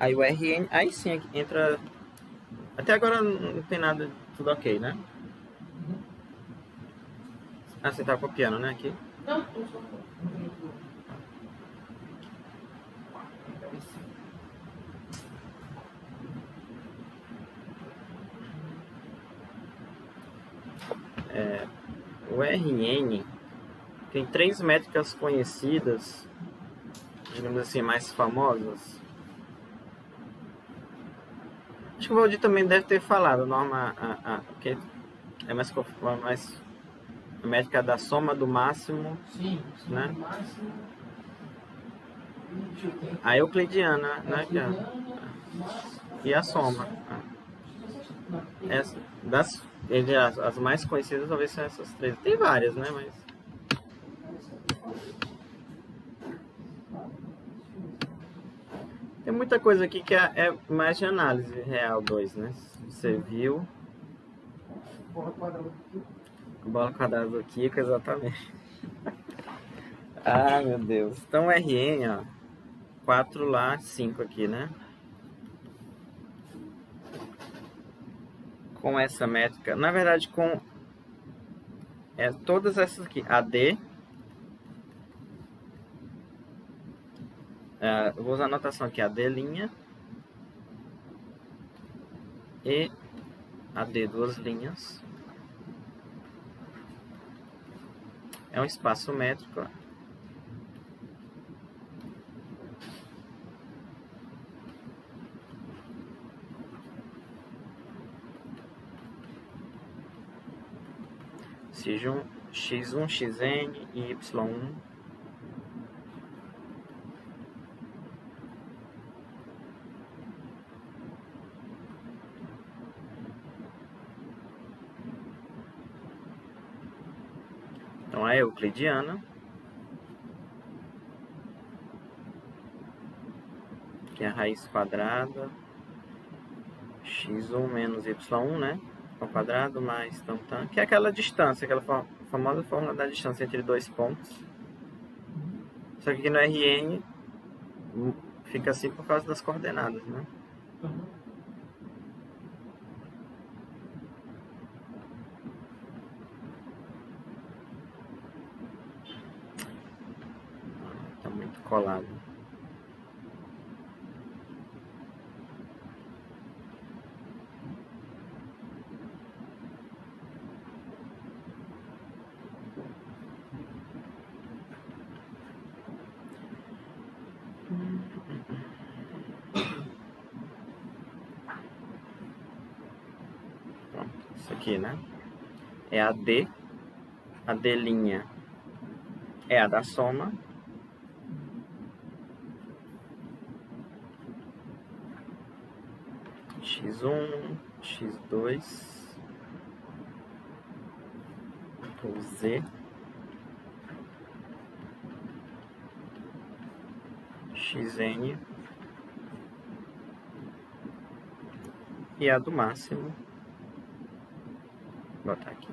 Aí o Rn, aí sim entra... Até agora não tem nada, tudo ok, né? Você tá copiando, né, aqui? Não, tô só. O Rn tem 3 métricas conhecidas, digamos assim, mais famosas. Acho que o Valdir também deve ter falado, norma, que é mais a métrica da soma do máximo. Sim, né? Do máximo. A euclidiana, né? E a soma. As mais conhecidas talvez são essas 3. Tem várias, né? Mas... Tem muita coisa aqui que é mais de análise real 2, né? Você viu. Bola quadrada do Kiko, exatamente. Ah, meu Deus. Então Rn, ó. 4 lá, 5 aqui, né? Com essa métrica. Na verdade, com todas essas aqui. AD. Eu vou usar a notação aqui. AD'. E AD, 2 linhas. É um espaço métrico, ó. Sejam x1, xn e y1. Então a euclidiana, que é a raiz quadrada, x1 menos y1, né? Ao quadrado mais tantan, que é aquela distância, aquela famosa fórmula da distância entre dois pontos. Só que aqui no Rn fica assim por causa das coordenadas, né? Tá muito colado. Pronto, isso aqui, né? É a D. A D' é a da soma. x1, x2, ou z, xn, e a do máximo, vou botar aqui,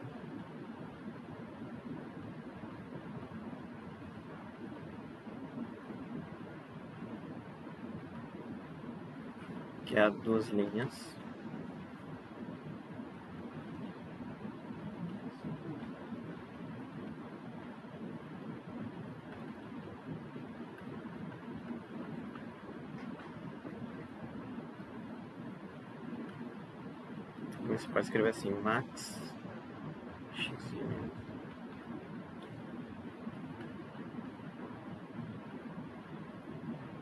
que é a duas linhas. Você pode escrever assim, max x.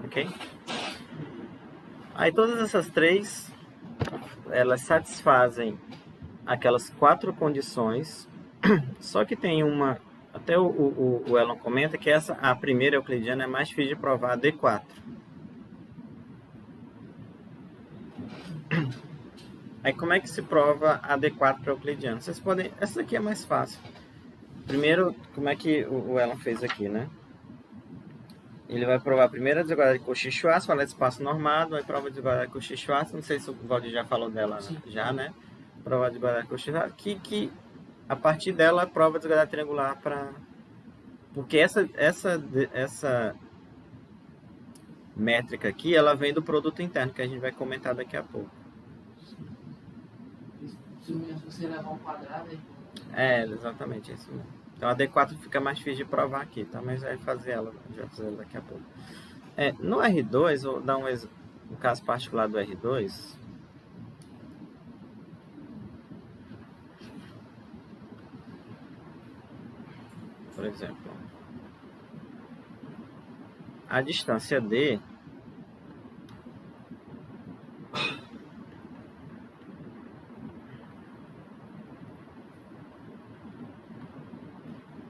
Ok? Aí todas essas três, elas satisfazem aquelas 4 condições, só que tem uma, até o Elon comenta que a primeira euclidiana é mais difícil de provar, a D4. Aí como é que se prova a D4 para euclidiana? Vocês podem, essa aqui é mais fácil. Primeiro, como é que o Elon fez aqui, né? Ele vai provar primeiro a desigualdade de Cauchy-Schwarz, fala de espaço normado, vai provar a desigualdade de Cauchy-Schwarz, não sei se o Valdir já falou dela, já, né? Provar a desigualdade de Cauchy-Schwarz, que a partir dela prova a desigualdade triangular para... Porque essa métrica aqui, ela vem do produto interno, que a gente vai comentar daqui a pouco. Se você levar um quadrado aí. É, exatamente isso mesmo. Então a D4 fica mais difícil de provar aqui, tá? Mas vai fazer ela, daqui a pouco. No R2, vou dar um caso particular do R2. Por exemplo, a distância D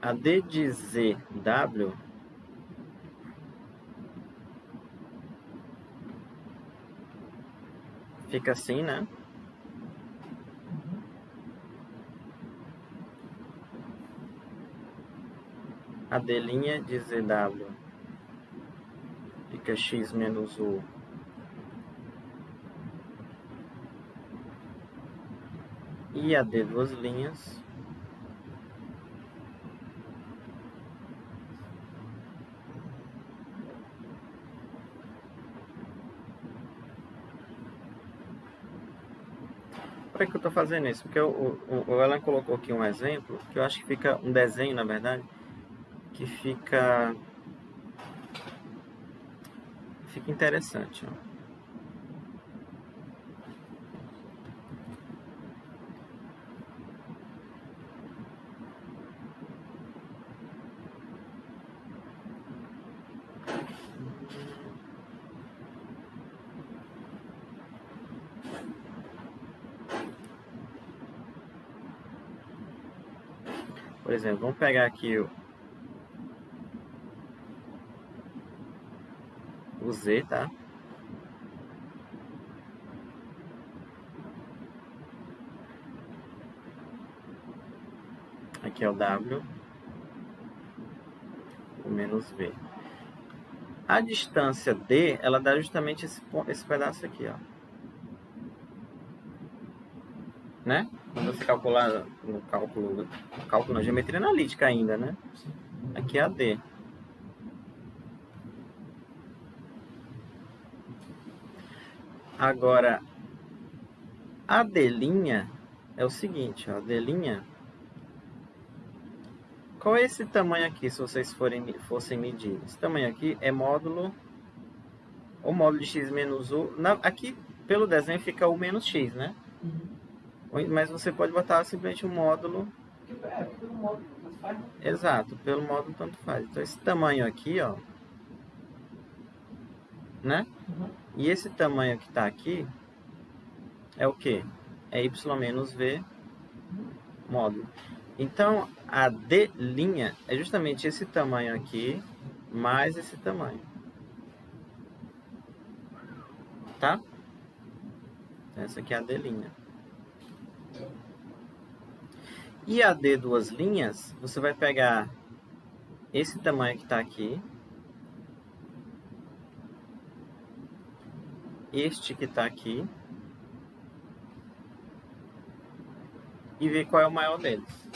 a D de ZW fica assim, né? A D' de ZW fica x menos U e a D duas linhas Por que eu estou fazendo isso? Porque o Alan colocou aqui um exemplo, que eu acho que fica um desenho, na verdade, que fica interessante, ó. Por exemplo, vamos pegar aqui o Z, tá? Aqui é o W. menos V. A distância D, ela dá justamente esse pedaço aqui, ó. Né? Quando você calcular no cálculo na geometria analítica ainda, né? Aqui é a D. Agora, a D' é o seguinte, ó, a D', qual é esse tamanho aqui, se vocês fossem medir? Esse tamanho aqui é módulo, o módulo de x menos u, aqui pelo desenho fica u menos x, né? Mas você pode botar simplesmente um módulo. Pelo módulo tanto faz. Exato, pelo módulo tanto faz. Então esse tamanho aqui, ó, né? E esse tamanho que está aqui é o que? É y menos v módulo. Então a D' é justamente esse tamanho aqui mais esse tamanho. Tá? Essa aqui é a D'. E a D duas linhas, você vai pegar esse tamanho que está aqui, este que está aqui, e ver qual é o maior deles.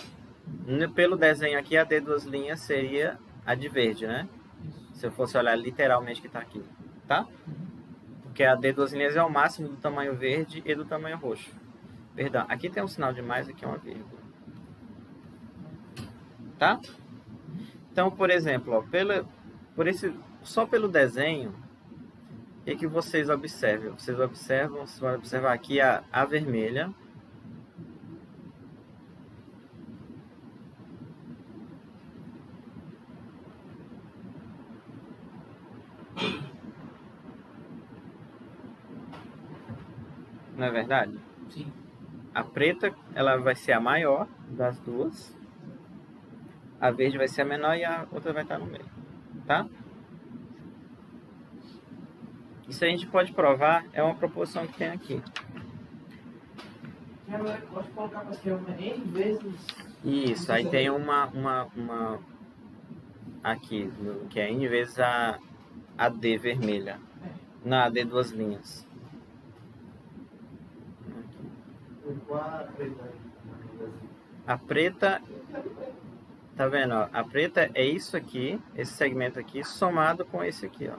Pelo desenho aqui, a D duas linhas seria a de verde, né? Se eu fosse olhar literalmente que está aqui, tá? Porque a D duas linhas é o máximo do tamanho verde e do tamanho roxo. Perdão, aqui tem um sinal de mais, aqui é uma vírgula. Tá? Então, por exemplo, ó, só pelo desenho, o que vocês observam? Vocês vão observar aqui a vermelha. Não é verdade? Sim. A preta, ela vai ser a maior das duas. A verde vai ser a menor e a outra vai estar no meio. Tá? Isso a gente pode provar, é uma proporção que tem aqui. Eu posso colocar para escrever uma N vezes. Isso, aí tem uma aqui, que é N vezes a D vermelha. Na A D duas linhas. A preta, tá vendo? Ó? A preta é isso aqui, esse segmento aqui, somado com esse aqui, ó.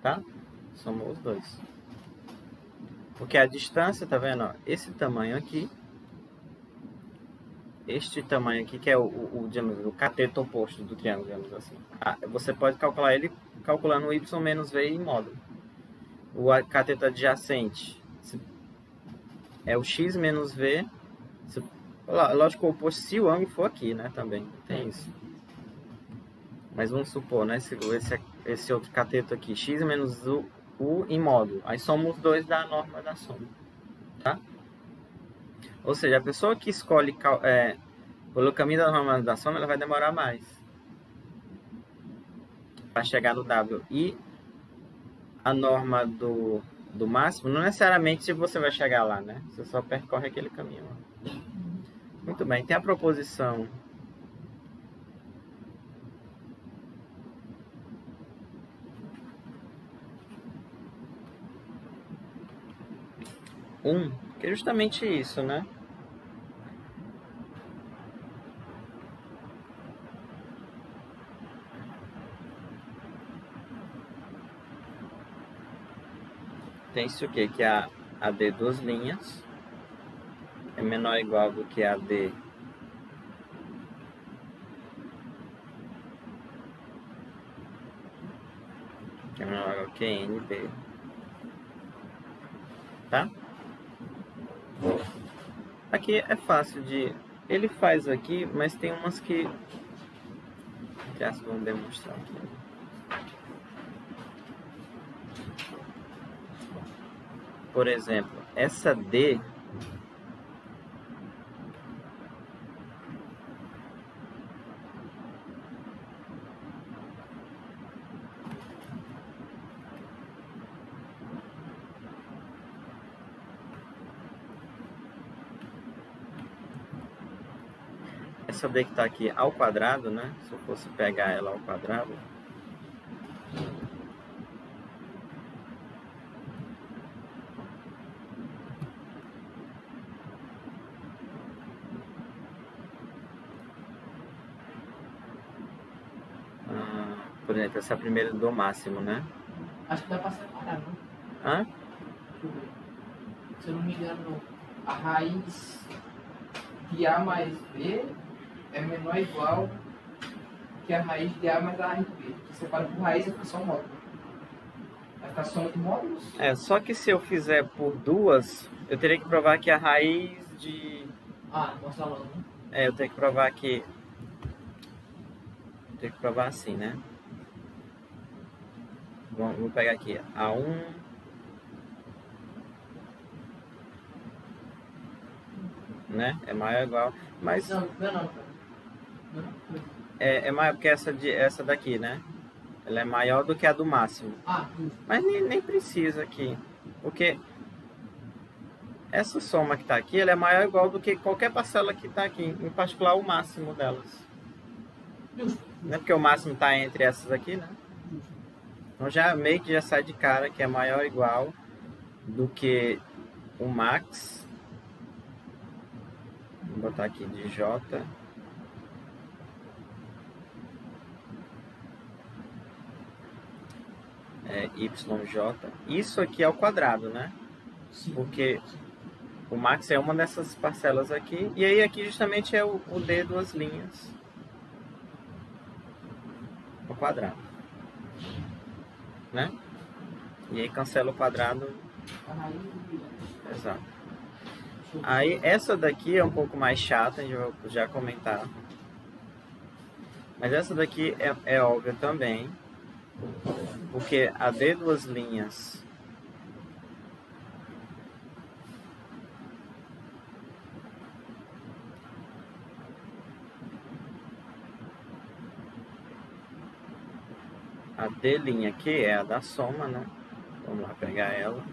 Tá? Somou os dois. Porque a distância, tá vendo? Ó? Esse tamanho aqui, este tamanho aqui, que é o cateto oposto do triângulo, digamos assim. Você pode calcular ele calculando o y menos v em módulo. O cateto adjacente é o x menos v. Lógico, o oposto se o ângulo for aqui, né? Também tem isso. Mas vamos supor, né? Esse outro cateto aqui, x menos u em módulo. Aí somos os dois da norma da soma. Tá? Ou seja, a pessoa que escolhe pelo caminho da norma da soma, ela vai demorar mais para chegar no W. E a norma do máximo, não necessariamente você vai chegar lá, né? Você só percorre aquele caminho. Muito bem, tem a proposição que é justamente isso, né? Tem isso aqui, que é a D duas linhas é menor ou igual do que a D que é menor ou igual que NB. Tá? Aqui é fácil de... Ele faz aqui, mas tem umas que vamos demonstrar aqui. Por exemplo, essa D essa D que está aqui ao quadrado, né? Se eu fosse pegar ela ao quadrado, por exemplo, essa primeira do máximo, né? Acho que dá pra separar, não? Hã? Deixa eu ver. Se eu não me engano, a raiz de A mais B é menor ou igual que a raiz de A mais a raiz de B. Se separa por raiz, vai ficar só um módulo. Vai ficar soma de módulos? Só que se eu fizer por duas, eu teria que provar que a raiz de... mostra logo, né? eu tenho que provar que... Tem que provar assim, né? Vou pegar aqui A1 né? É maior ou igual, mas Não. é maior porque essa daqui, né? Ela é maior do que a do máximo. Justo. Mas nem precisa aqui, porque essa soma que está aqui, ela é maior ou igual do que qualquer parcela que está aqui, em particular o máximo delas. Justo. Não é porque o máximo está entre essas aqui, né? Então já meio que já sai de cara que é maior ou igual do que o max. Vou botar aqui de J. YJ. Isso aqui é o quadrado, né? Sim. Porque o max é uma dessas parcelas aqui. E aí aqui justamente é o D duas linhas. O quadrado. Né? E aí cancela o quadrado. Exato. Aí essa daqui é um pouco mais chata, a gente vai já comentar. Mas essa daqui é óbvia também. Porque a D duas linhas a D' aqui é a da soma, né? Vamos lá pegar ela.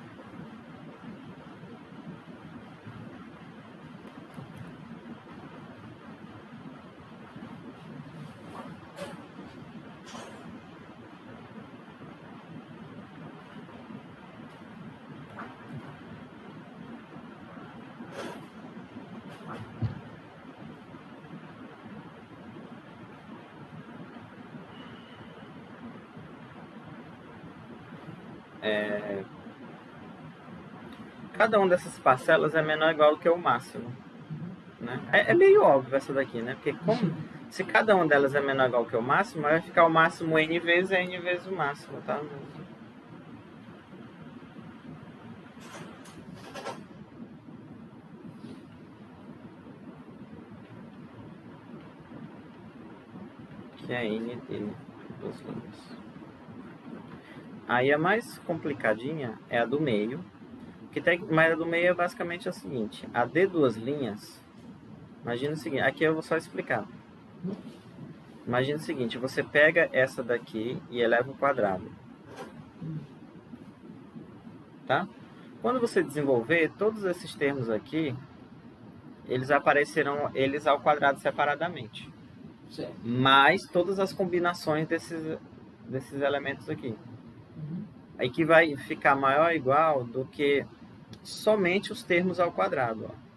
Cada uma dessas parcelas é menor ou igual que o máximo, né? É meio óbvio essa daqui, né? Porque se cada uma delas é menor ou igual que o máximo, vai ficar o máximo n vezes o máximo, tá? Que é n duas linhas. Aí a mais complicadinha é a do meio. Mas a do meio é basicamente a seguinte: a D duas linhas. Imagina o seguinte, aqui eu vou só explicar. Imagina o seguinte, você pega essa daqui e eleva ao quadrado. Tá? Quando você desenvolver, todos esses termos aqui, eles aparecerão eles ao quadrado separadamente. Certo. Mas todas as combinações desses elementos aqui. Aí que vai ficar maior ou igual do que somente os termos ao quadrado. Ó.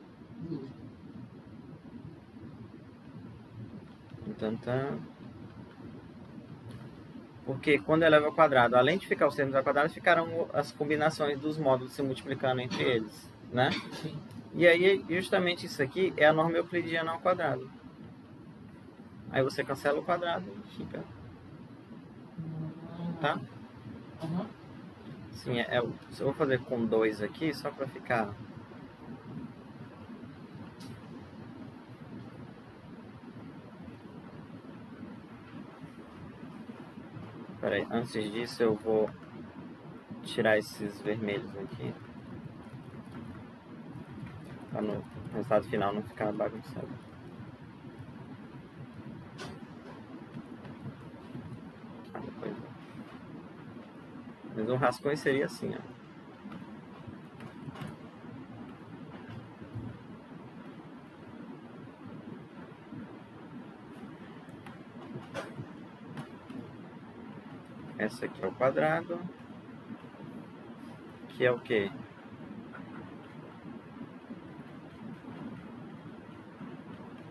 Porque quando eleva ao quadrado, além de ficar os termos ao quadrado, ficarão as combinações dos módulos se multiplicando entre eles, né? Sim. E aí, justamente isso aqui é a norma euclidiana ao quadrado. Aí você cancela o quadrado e fica... Tá? Sim, eu vou fazer com 2 aqui, só para ficar... Peraí, antes disso eu vou tirar esses vermelhos aqui. Para no resultado final não ficar bagunçado. Mas um rascunho seria assim, ó. Essa aqui é o quadrado. Que é o quê?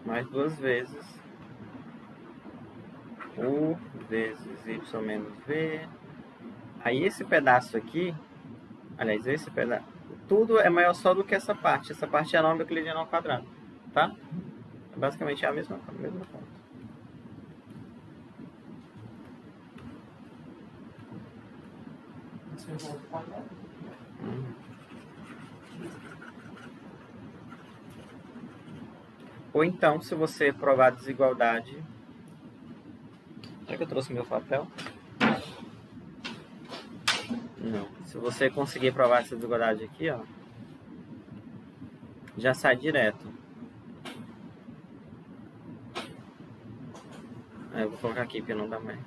Mais 2 vezes U vezes Y menos V. Aí esse pedaço aqui, aliás, esse pedaço, tudo é maior só do que essa parte. Essa parte é a norma euclidiana ao quadrado, tá? Basicamente é a mesma conta. Ou então, se você provar a desigualdade... Será que eu trouxe meu papel? Não. Se você conseguir provar essa desigualdade aqui, ó, já sai direto. Eu vou colocar aqui porque não dá mais.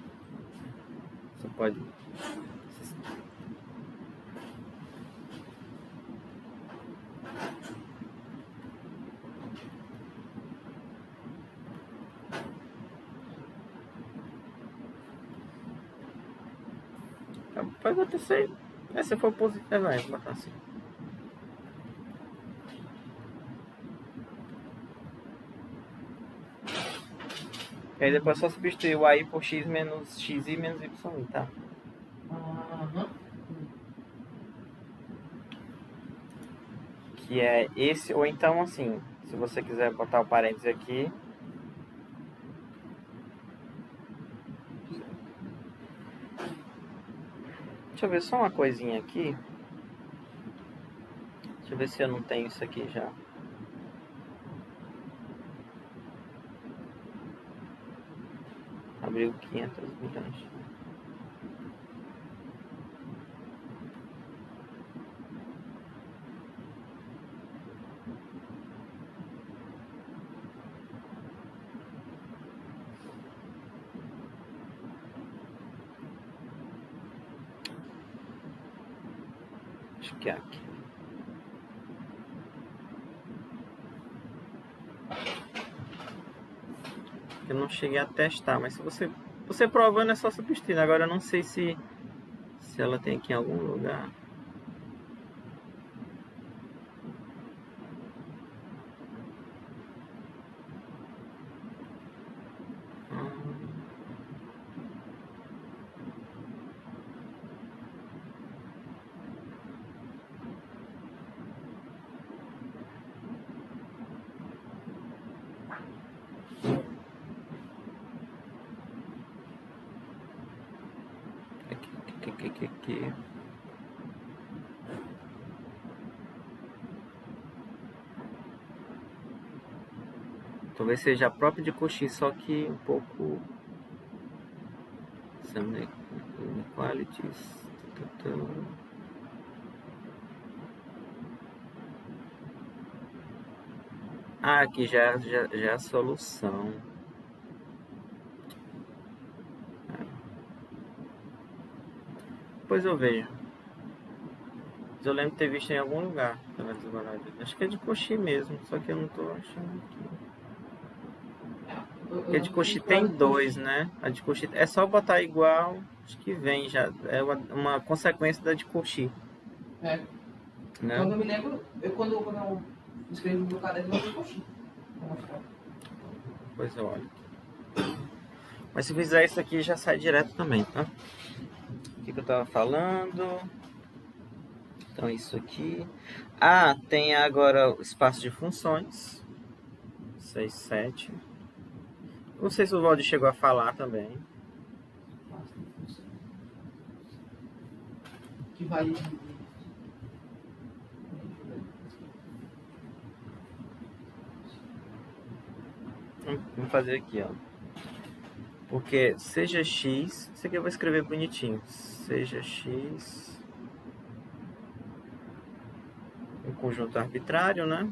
Você pode... Pode botar isso aí. Se for positivo, vai botar assim. E aí depois é só substituir o AI por x menos xi menos y, tá? Que é esse, ou então assim, se você quiser botar o parênteses aqui. Deixa eu ver só uma coisinha aqui. Deixa eu ver se eu não tenho isso aqui já. Abriu 500 milhões. Acho que é aqui. Eu não cheguei a testar, mas se você provando é só substituir. Agora eu não sei se ela tem aqui em algum lugar. Aqui. Talvez seja a própria de Cauchy, só que um pouco... Inequalities... Ah, aqui já é a solução. Depois eu vejo. Eu lembro de ter visto em algum lugar. Acho que é de Cauchy mesmo, só que eu não tô achando aqui. Porque a de Cauchy tem 2, né? A de Cauchy é só botar igual, acho que vem já. É uma consequência da de Cauchy. É. Né? Quando eu me lembro, quando eu escrevi no meu caderno, eu Cauchy. Depois eu olho. Mas se fizer isso aqui, já sai direto também, tá? O que eu tava falando? Então isso aqui. Ah, tem agora o espaço de funções. 6, 7. Não sei se o Valdir chegou a falar também. Que vai... Vamos fazer aqui, ó. Porque seja x... Isso aqui eu vou escrever bonitinho. Seja x... um conjunto arbitrário, né?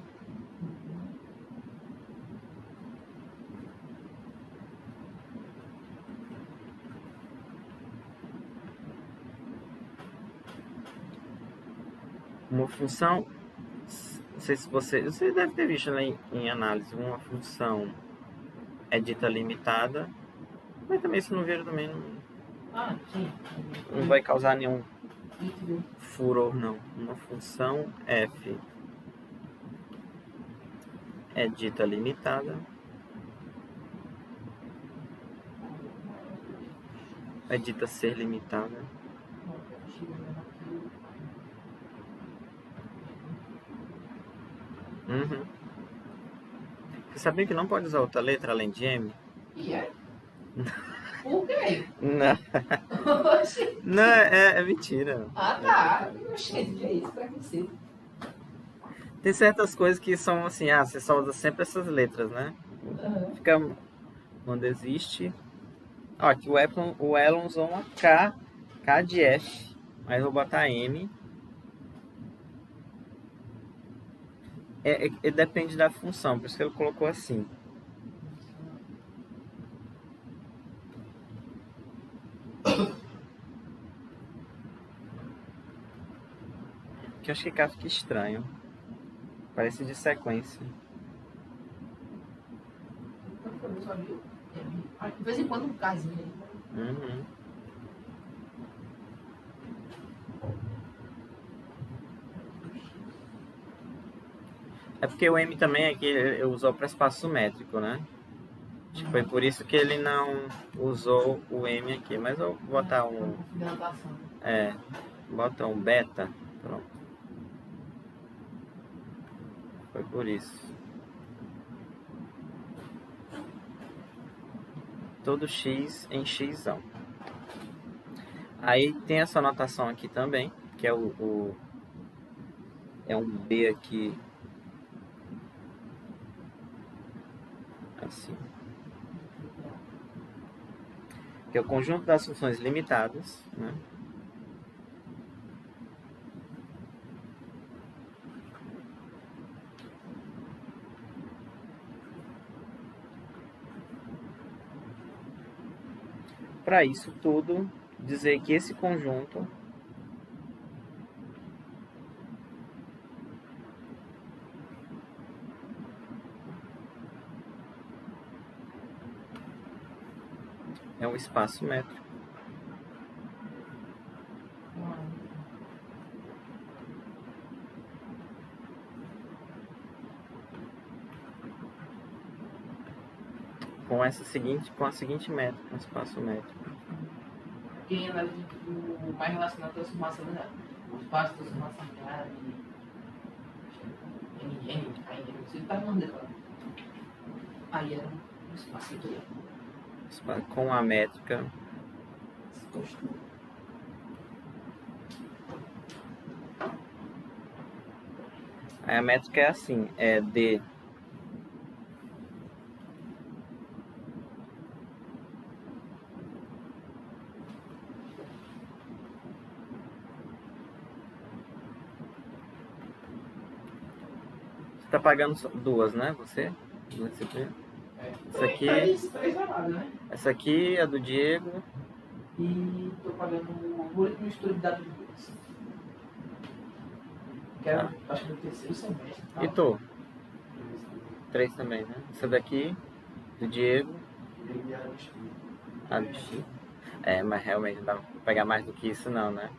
Uma função, não sei se você deve ter visto lá em análise, uma função é dita limitada, mas também se não ver também não... Ah, sim. Não vai causar nenhum furor, não. Uma função f é dita limitada. É dita ser limitada. Uhum. Você sabia que não pode usar outra letra além de M? E é? Por quê? Não, Oxi. não é mentira. Ah, tá. Oxente, que é isso? Preconceito. Tem certas coisas que são assim, você só usa sempre essas letras, né? Uhum. Fica quando existe. Ó, aqui o Elon usou uma K de F, mas eu vou botar M. Depende da função, por isso que ele colocou assim. Que eu acho que K fica estranho. Parece de sequência. De vez em quando um casinho aí. Uhum. É porque o M também aqui eu usou para espaço métrico, né? Acho que foi por isso que ele não usou o M aqui. Mas eu vou botar um. Bota um beta. Pronto. Foi por isso. Todo X em X. Aí tem essa notação aqui também, que é é um B aqui. Assim. Que é o conjunto das funções limitadas, né? Para isso tudo, dizer que esse conjunto é um espaço métrico. Com a seguinte métrica, um espaço métrico. Quem é o mais relacionado à transformação linear? O espaço de transformação linear aí você está mandando lá. Aí era um espaço com a métrica. Aí a métrica é assim, é D. Tá pagando duas, né? Você? Duas disciplinas? Essa aqui. Essa aqui é do Diego. E tô pagando o algoritmo de estudo de dados de Deus. Que era, acho que no terceiro semestre. E tu? 3 também, né? Essa daqui, do Diego. Do X. Mas realmente não dá pra pegar mais do que isso não, né?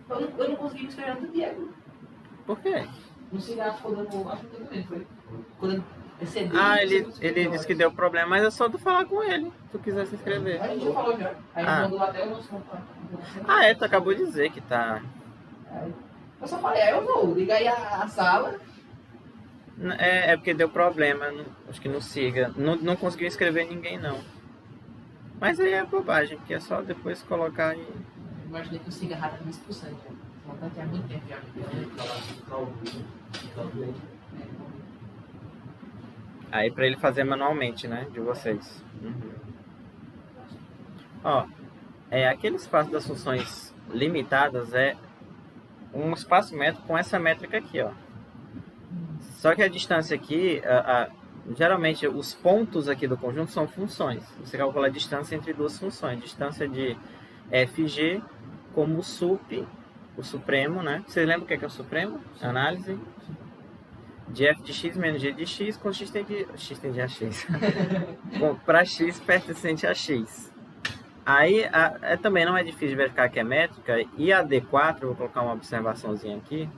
Eu não consegui me inscrever no Diego. Por quê? Não sei, acho que foi quando eu recebi. Ele disse que deu problema, mas é só tu falar com ele, se tu quiser se inscrever. A gente já falou já. Aí mandou até o nosso contato. Tu acabou de dizer que tá. Eu só falei, eu vou, liga aí a sala. É porque deu problema, acho que não siga. Não conseguiu inscrever ninguém não. Mas aí é bobagem, porque é só depois colocar e. Imaginei que o siga rápido me expulsando já. Não tinha muito tempo já. Aí pra ele fazer manualmente, né? De vocês. Uhum. Ó, aquele espaço das funções limitadas é um espaço métrico com essa métrica aqui, ó. Só que a distância aqui, geralmente os pontos aqui do conjunto são funções. Você calcula a distância entre duas funções. Distância de FG como sup, o supremo, né? Vocês lembram o que é o supremo? Análise. De f de x menos g de x com x tende a x. Para x pertencente a x. Aí também não é difícil verificar que é métrica. E a D4, eu vou colocar uma observaçãozinha aqui.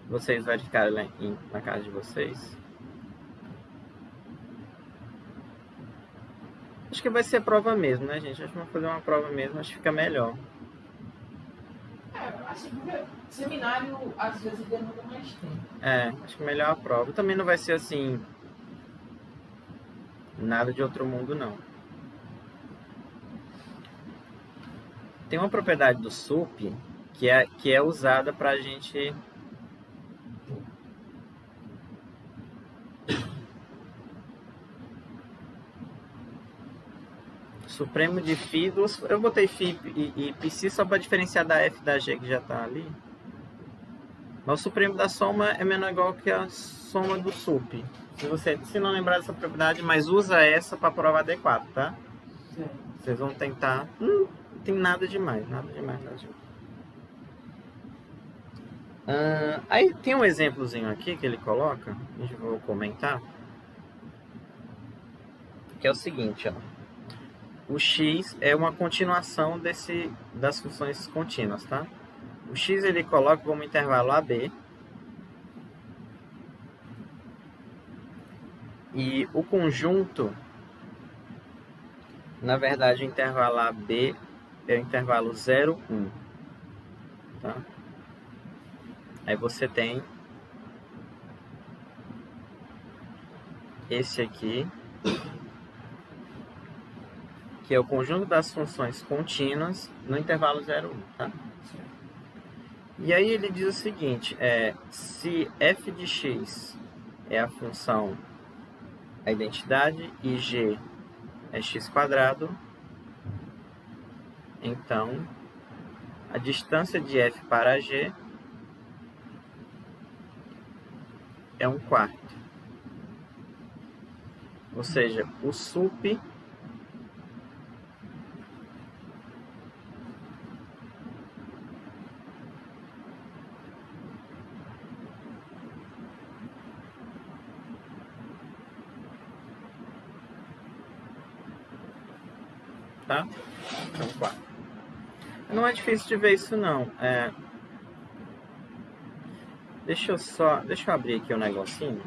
Vocês verificarem lá na casa de vocês. Acho que vai ser prova mesmo, né, gente? Acho que vamos fazer uma prova mesmo, acho que fica melhor. Assim, porque seminário às vezes demanda mais tempo. Acho que melhor a prova. Também não vai ser assim, nada de outro mundo, não. Tem uma propriedade do SUP que é usada pra gente... Supremo de Φ, eu botei Φ e Psi só para diferenciar da F da G que já está ali. Mas o supremo da soma é menor ou igual que a soma do sup. Se não lembrar dessa propriedade, mas usa essa para provar D4, tá? Sim. Vocês vão tentar... não tem nada demais, nada demais. Aí tem um exemplozinho aqui que ele coloca, eu vou comentar, que é o seguinte, ó. O x é uma continuação das funções contínuas, tá? O x ele coloca como intervalo AB. E o conjunto, na verdade, o intervalo AB é o intervalo 0, 1. Tá? Aí você tem esse aqui, que é o conjunto das funções contínuas no intervalo 0, 1, tá? E aí ele diz o seguinte, se f de x é a função, a identidade, e g é x², então a distância de f para g é 1/4. Ou seja, o sup tá? Então, 4. Não é difícil de ver isso não. Deixa eu abrir aqui o negocinho.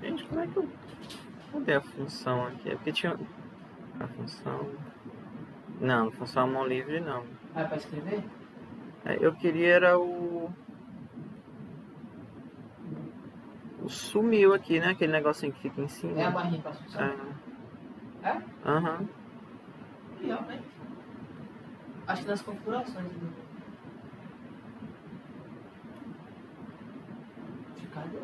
Gente, como é que eu... Cadê a função aqui? É porque tinha... A função... Não, função a mão livre não. Ah, para escrever? Eu queria era o sumiu aqui, né? Aquele negocinho que fica em cima. É a barrinha para função? É? Aham. Realmente. Acho que nas configurações. Cadê?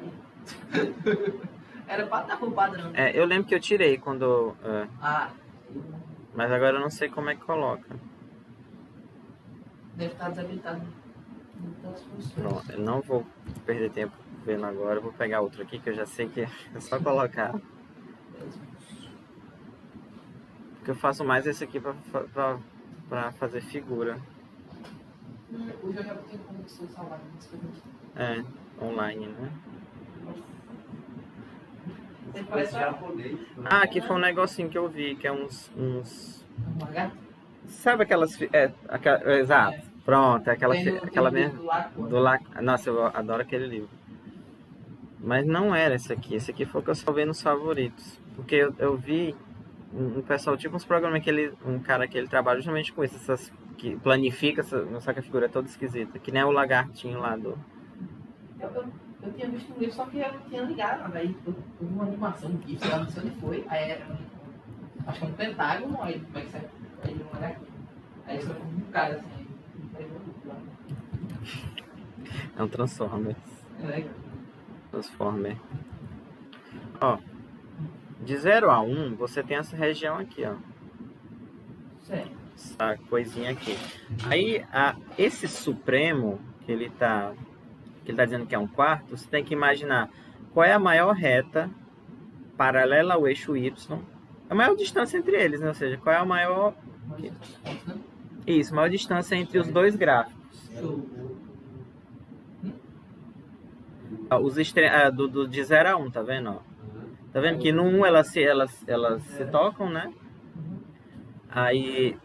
Era para estar com o padrão. Eu lembro que eu tirei quando... Mas agora eu não sei como é que coloca. Deve estar desabilitado muitas funções. Pronto, eu não vou perder tempo vendo agora. Eu vou pegar outro aqui que eu já sei que é só colocar. Porque eu faço mais esse aqui pra fazer figura. Hoje eu já tenho conexão salvada. Online, né? Aqui foi um negocinho que eu vi, que é uns... Sabe aquelas... exato. Pronto, aquela mesmo... Nossa, eu adoro aquele livro. Mas não era esse aqui. Esse aqui foi o que eu salvei nos favoritos. Porque eu vi um pessoal, tipo uns programas um cara que ele trabalha justamente com isso, que planifica, só que a figura é toda esquisita. Que nem o lagartinho lá do... Eu tinha visto um livro, só que eu não tinha ligado. Aí eu vi uma animação de GIF, não sei onde foi. Aí era acho que é um pentágono, aí como é que sai? Aí não era aqui. Aí só foi um cara assim, é um Transformer. legal. Transformer. Ó, de 0 a 1, você tem essa região aqui, ó. Certo. essa coisinha aqui. Aí, esse supremo, que ele tá dizendo que é 1/4, você tem que imaginar qual é a maior reta paralela ao eixo Y, a maior distância entre eles, né? Ou seja, qual é a maior... Isso, maior distância entre os dois gráficos. Os de 0 a 1, tá vendo? Ó? Tá vendo que no 1 elas se tocam, né? Aí...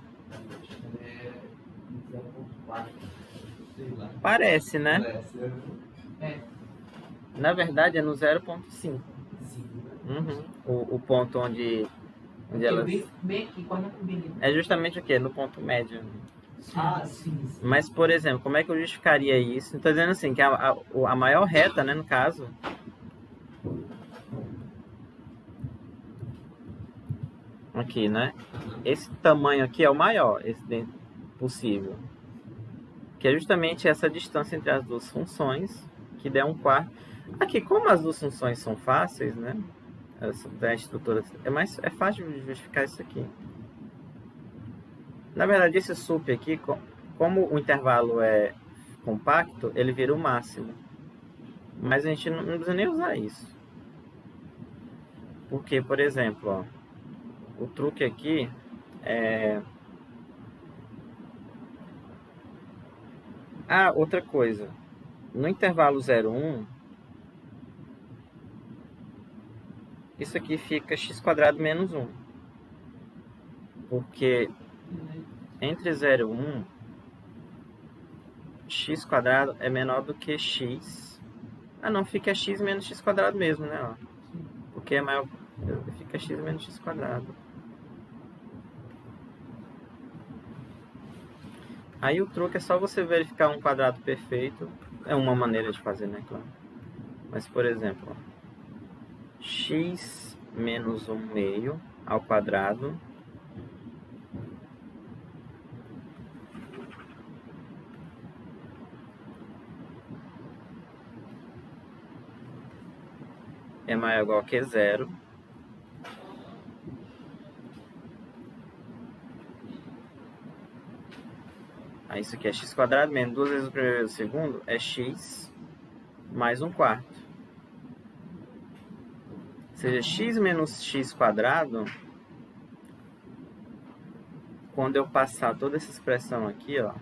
Parece, né? Na verdade é no 0,5. O ponto onde elas... É justamente o quê? No ponto médio. Sim. Mas, por exemplo, como é que eu justificaria isso? Estou dizendo assim, que a maior reta, né, no caso... Aqui, né? Esse tamanho aqui é o maior, possível. Que é justamente essa distância entre as duas funções, que der 1/4. Aqui, como as duas funções são fáceis, né? Da estrutura, é fácil de justificar isso aqui. Na verdade, esse sup aqui, como o intervalo é compacto, ele vira o máximo. Mas a gente não precisa nem usar isso. Porque, por exemplo, ó, o truque aqui é... outra coisa. No intervalo 0,1, isso aqui fica x² menos 1. Porque entre 0 e 1, x² é menor do que x. Não, fica x menos x² mesmo, né? Ó. Porque é maior, fica x menos x². Aí o truque é só você verificar um quadrado perfeito. É uma maneira de fazer, né? Claro. Mas, por exemplo, ó, x menos 1/2 ao quadrado é maior ou igual que 0. Aí isso aqui é x² menos 2 vezes o primeiro vezes o segundo, é x mais 1/4. Ou seja, x menos x², quando eu passar toda essa expressão aqui, ó,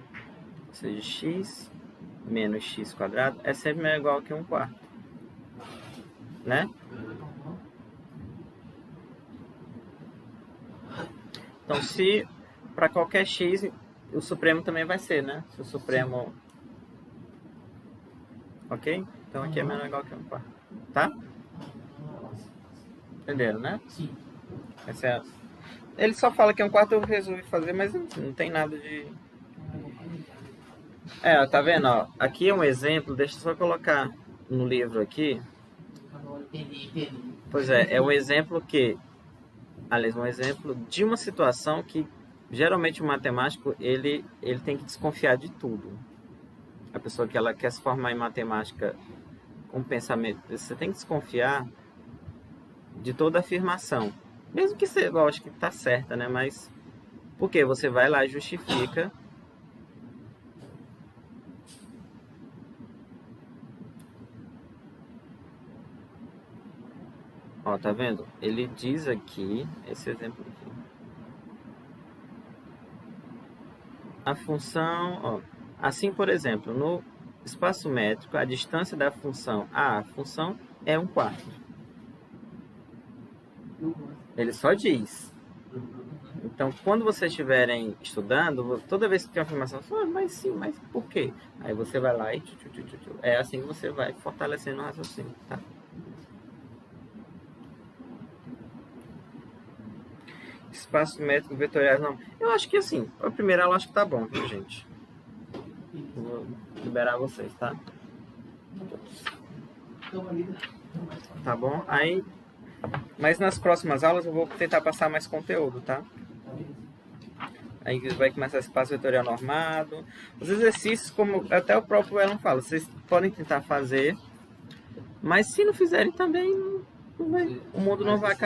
ou seja, x menos x² é sempre maior ou igual que 1/4. Né? Então, se para qualquer x, o supremo também vai ser, né? Se o supremo... Ok? Então aqui é menor ou igual que 1/4. Tá? Entenderam, né? Sim. Essa é... Ele só fala que é 1/4, eu resolvi fazer, mas não tem nada de... Ó, tá vendo? Ó, aqui é um exemplo, deixa eu só colocar no livro aqui. Entendi. Pois é um exemplo que... Aliás, um exemplo de uma situação que geralmente o matemático ele tem que desconfiar de tudo. A pessoa que ela quer se formar em matemática com pensamento, você tem que desconfiar de toda afirmação. Mesmo que você, eu acho que está certa, né? Mas porque você vai lá e justifica. Ó, tá vendo? Ele diz aqui, esse exemplo aqui. A função, ó, assim, por exemplo, no espaço métrico, a distância da função a função é 1/4. Ele só diz. Então, quando vocês estiverem estudando, toda vez que tem uma afirmação, você fala, mas sim, mas por quê? Aí você vai lá e... É assim que você vai fortalecendo o raciocínio, tá? Espaço métrico vetoriais, não. Eu acho que assim, a primeira aula acho que tá bom, viu, gente? Vou liberar vocês, tá? Tá bom? Aí, mas nas próximas aulas eu vou tentar passar mais conteúdo, tá? Aí vai começar espaço vetorial normado. Os exercícios, como até o próprio Elon fala, vocês podem tentar fazer, mas se não fizerem também, o mundo não vai acabar.